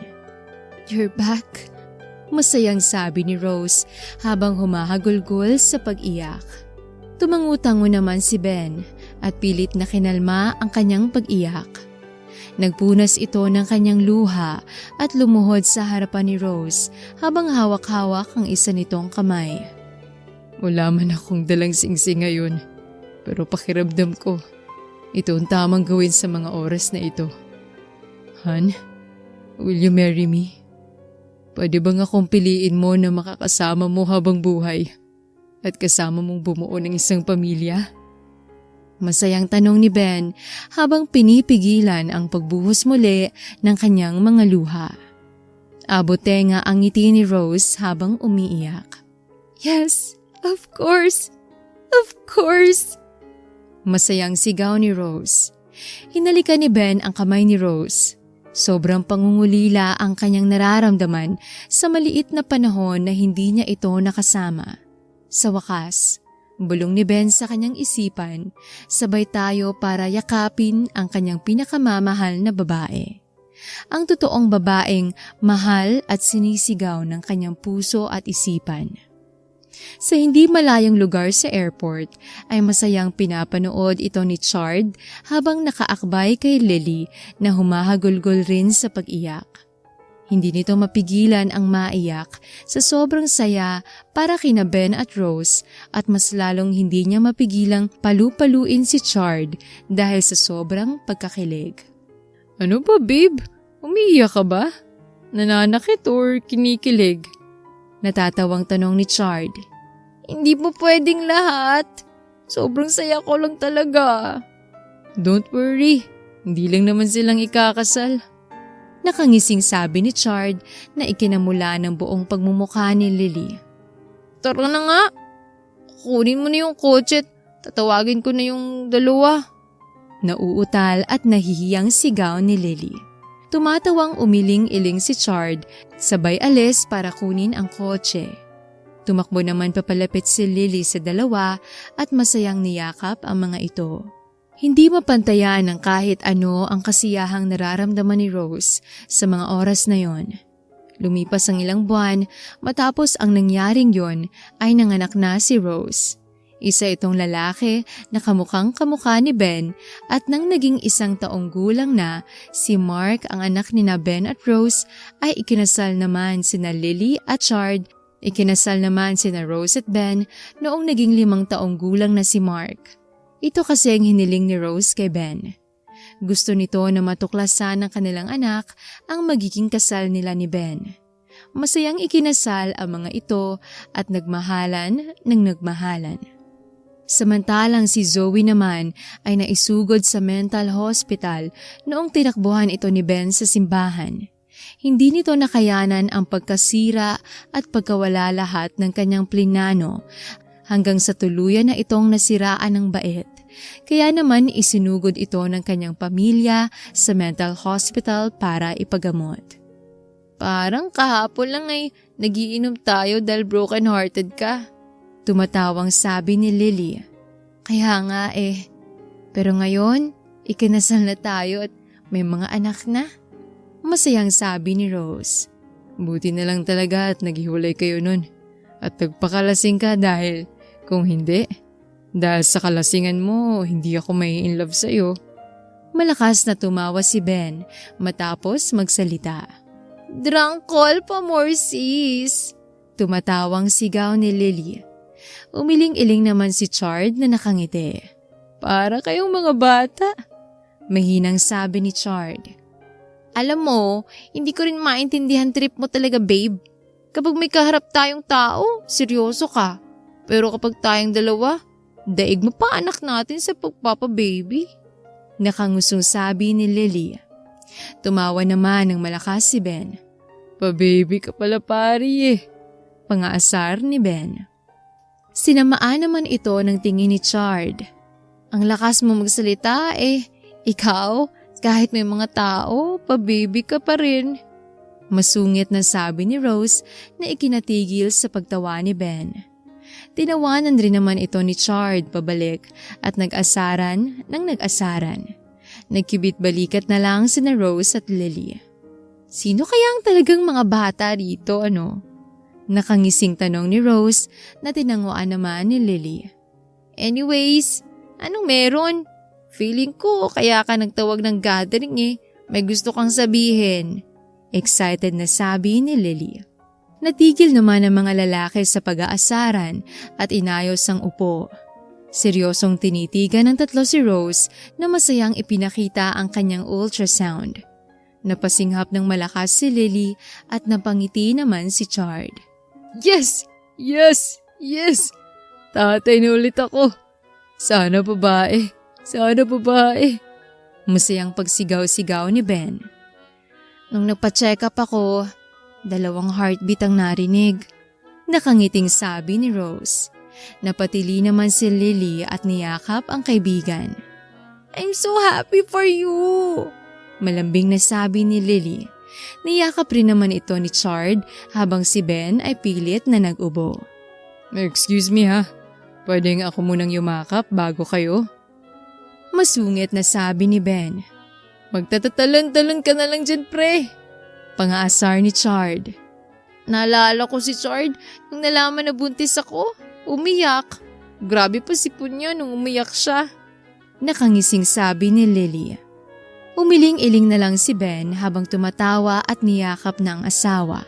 You're back. Masayang sabi ni Rose habang humahagulgol sa pag-iyak. Tumangutango naman si Ben at pilit na kinalma ang kanyang pag-iyak. Nagpunas ito ng kanyang luha at lumuhod sa harapan ni Rose habang hawak-hawak ang isa nitong kamay. Wala man akong dalang singsing ngayon, pero pakiramdam ko, ito ang tamang gawin sa mga oras na ito. Han, will you marry me? Pwede bang akong piliin mo na makakasama mo habang buhay at kasama mong bumuo ng isang pamilya? Masayang tanong ni Ben habang pinipigilan ang pagbuhos muli ng kanyang mga luha. Abot-tenga ang ngiti ni Rose habang umiiyak. Yes, of course. Of course. Masayang sigaw ni Rose. Hinalikan ni Ben ang kamay ni Rose. Sobrang pangungulila ang kanyang nararamdaman sa maliit na panahon na hindi niya ito nakasama. Sa wakas, bulong ni Ben sa kanyang isipan, sabay tayo para yakapin ang kanyang pinakamamahal na babae. Ang totoong babaeng mahal at sinisigaw ng kanyang puso at isipan. Sa hindi malayang lugar sa airport ay masayang pinapanood ito ni Chard habang nakaakbay kay Lily na humahagulgol rin sa pag-iyak. Hindi nito mapigilan ang maiyak sa sobrang saya para kina Ben at Rose at mas lalong hindi niya mapigilang palu-paluin si Chard dahil sa sobrang pagkakilig. Ano ba, babe? Umiiyak ka ba? Nananakit or kinikilig? Natatawang tanong ni Chard. Hindi po pwedeng lahat. Sobrang saya ko lang talaga. Don't worry, hindi lang naman silang ikakasal. Nakangising sabi ni Chard na ikinamula ng buong pagmumukha ni Lily. Tara na nga. Kunin mo na yung kotse at tatawagin ko na yung dalawa. Nauutal at nahihiyang sigaw ni Lily. Tumatawang umiling-iling si Chard, sabay alis para kunin ang kotse. Tumakbo naman papalapit si Lily sa dalawa at masayang niyakap ang mga ito. Hindi mapantayan ng kahit ano ang kasiyahang nararamdaman ni Rose sa mga oras na yon. Lumipas ang ilang buwan matapos ang nangyaring yon ay nanganak na si Rose. Isa itong lalaki na kamukhang-kamukha ni Ben at nang naging 1 taong gulang na, si Mark ang anak ni na Ben at Rose ay ikinasal naman sina Lily at Chard. Ikinasal naman sina Rose at Ben noong naging 5 taong gulang na si Mark. Ito kasi ang hiniling ni Rose kay Ben. Gusto nito na matuklasan ng kanilang anak ang magiging kasal nila ni Ben. Masayang ikinasal ang mga ito at nagmahalan ng nagmahalan. Samantalang si Zoe naman ay naisugod sa mental hospital noong tinakbuhan ito ni Ben sa simbahan. Hindi nito nakayanan ang pagkasira at pagkawala lahat ng kanyang plinano hanggang sa tuluyan na itong nasiraan ng bait. Kaya naman isinugod ito ng kanyang pamilya sa mental hospital para ipagamot. Parang kahapon lang ay nagiinom tayo dahil broken-hearted ka. Tumatawang sabi ni Lily. Kaya nga pero ngayon, ikinasal na tayo at may mga anak na. Masayang sabi ni Rose. Buti na lang talaga at naghiwalay kayo nun. At nagpakalasing ka dahil kung hindi, dahil sa kalasingan mo, hindi ako may in love sa'yo. Malakas na tumawa si Ben matapos magsalita. Drunk call pa more sis. Tumatawang sigaw ni Lily. Umiling-iling naman si Chard na nakangiti. Para kayong mga bata. Mahinang sabi ni Chard. Alam mo, hindi ko rin maintindihan trip mo talaga babe. Kapag may kaharap tayong tao, seryoso ka. Pero kapag tayong dalawa, daig mo pa anak natin sa pagpapa-baby. Nakangusong sabi ni Lily. Tumawa naman ng malakas si Ben. Pa-baby ka pala pari Pangaasar ni Ben. Sinamaan naman ito ng tingin ni Chard. Ang lakas mo magsalita ikaw, kahit may mga tao, pa-baby ka pa rin. Masungit na sabi ni Rose na ikinatigil sa pagtawa ni Ben. Tinawanan rin naman ito ni Chard pabalik at nag-asaran ng nag-asaran. Nagkibit-balikat na lang sina Rose at Lily. Sino kaya ang talagang mga bata rito, ano? Nakangising tanong ni Rose na tinanguan naman ni Lily. Anyways, anong meron? Feeling ko kaya ka nagtawag ng gathering eh. May gusto kang sabihin. Excited na sabi ni Lily. Natigil naman ang mga lalaki sa pag-aasaran at inayos ang upo. Seryosong tinitigan ng tatlo si Rose na masayang ipinakita ang kanyang ultrasound. Napasinghap ng malakas si Lily at napangiti naman si Chard. Yes! Yes! Yes! Tatay na ulit ako. Sana babae. Sana babae. Masayang pagsigaw-sigaw ni Ben. Nung nagpa-check up ako, 2 heartbeat ang narinig. Nakangiting sabi ni Rose. Napatili naman si Lily at niyakap ang kaibigan. I'm so happy for you! Malambing na sabi ni Lily. Niyakap rin naman ito ni Chard habang si Ben ay pilit na nag-ubo. Excuse me ha. Pwedeng ako munang yumakap bago kayo? Masungit na sabi ni Ben. Magtatatalon-talon ka na lang dyan, pre. Pangaasar ni Chard. Naalala ko si Chard nung nalaman na buntis ako. Umiyak. Grabe pa sipon niya nung umiyak siya. Nakangising sabi ni Lily. Umiling-iling na lang si Ben habang tumatawa at niyakap ng asawa.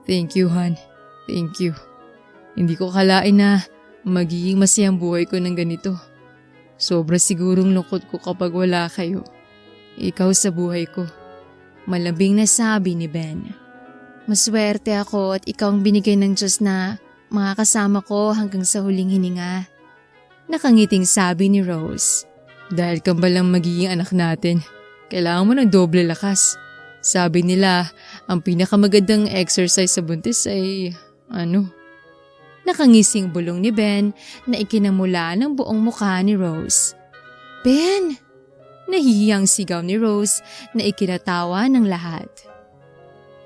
Thank you, hon. Thank you. Hindi ko kalain na magiging masayang buhay ko ng ganito. Sobra sigurong lungkot ko kapag wala kayo. Ikaw sa buhay ko. Malambing na sabi ni Ben. Maswerte ako at ikaw ang binigay ng Diyos na makakasama ko hanggang sa huling hininga. Nakangiting sabi ni Rose. Dahil ka ba lang magiging anak natin, kailangan mo ng doble lakas. Sabi nila, ang pinakamagandang exercise sa buntis ay, Nakangising bulong ni Ben na ikinamula ng buong mukha ni Rose. Ben! Nahihiyang sigaw ni Rose na ikinatawa ng lahat.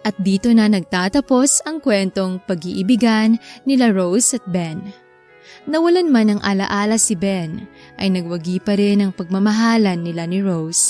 At dito na nagtatapos ang kwentong pag-iibigan nila Rose at Ben. Nawalan man ng alaala si Ben, ay nagwagi pa rin ang pagmamahalan nila ni Rose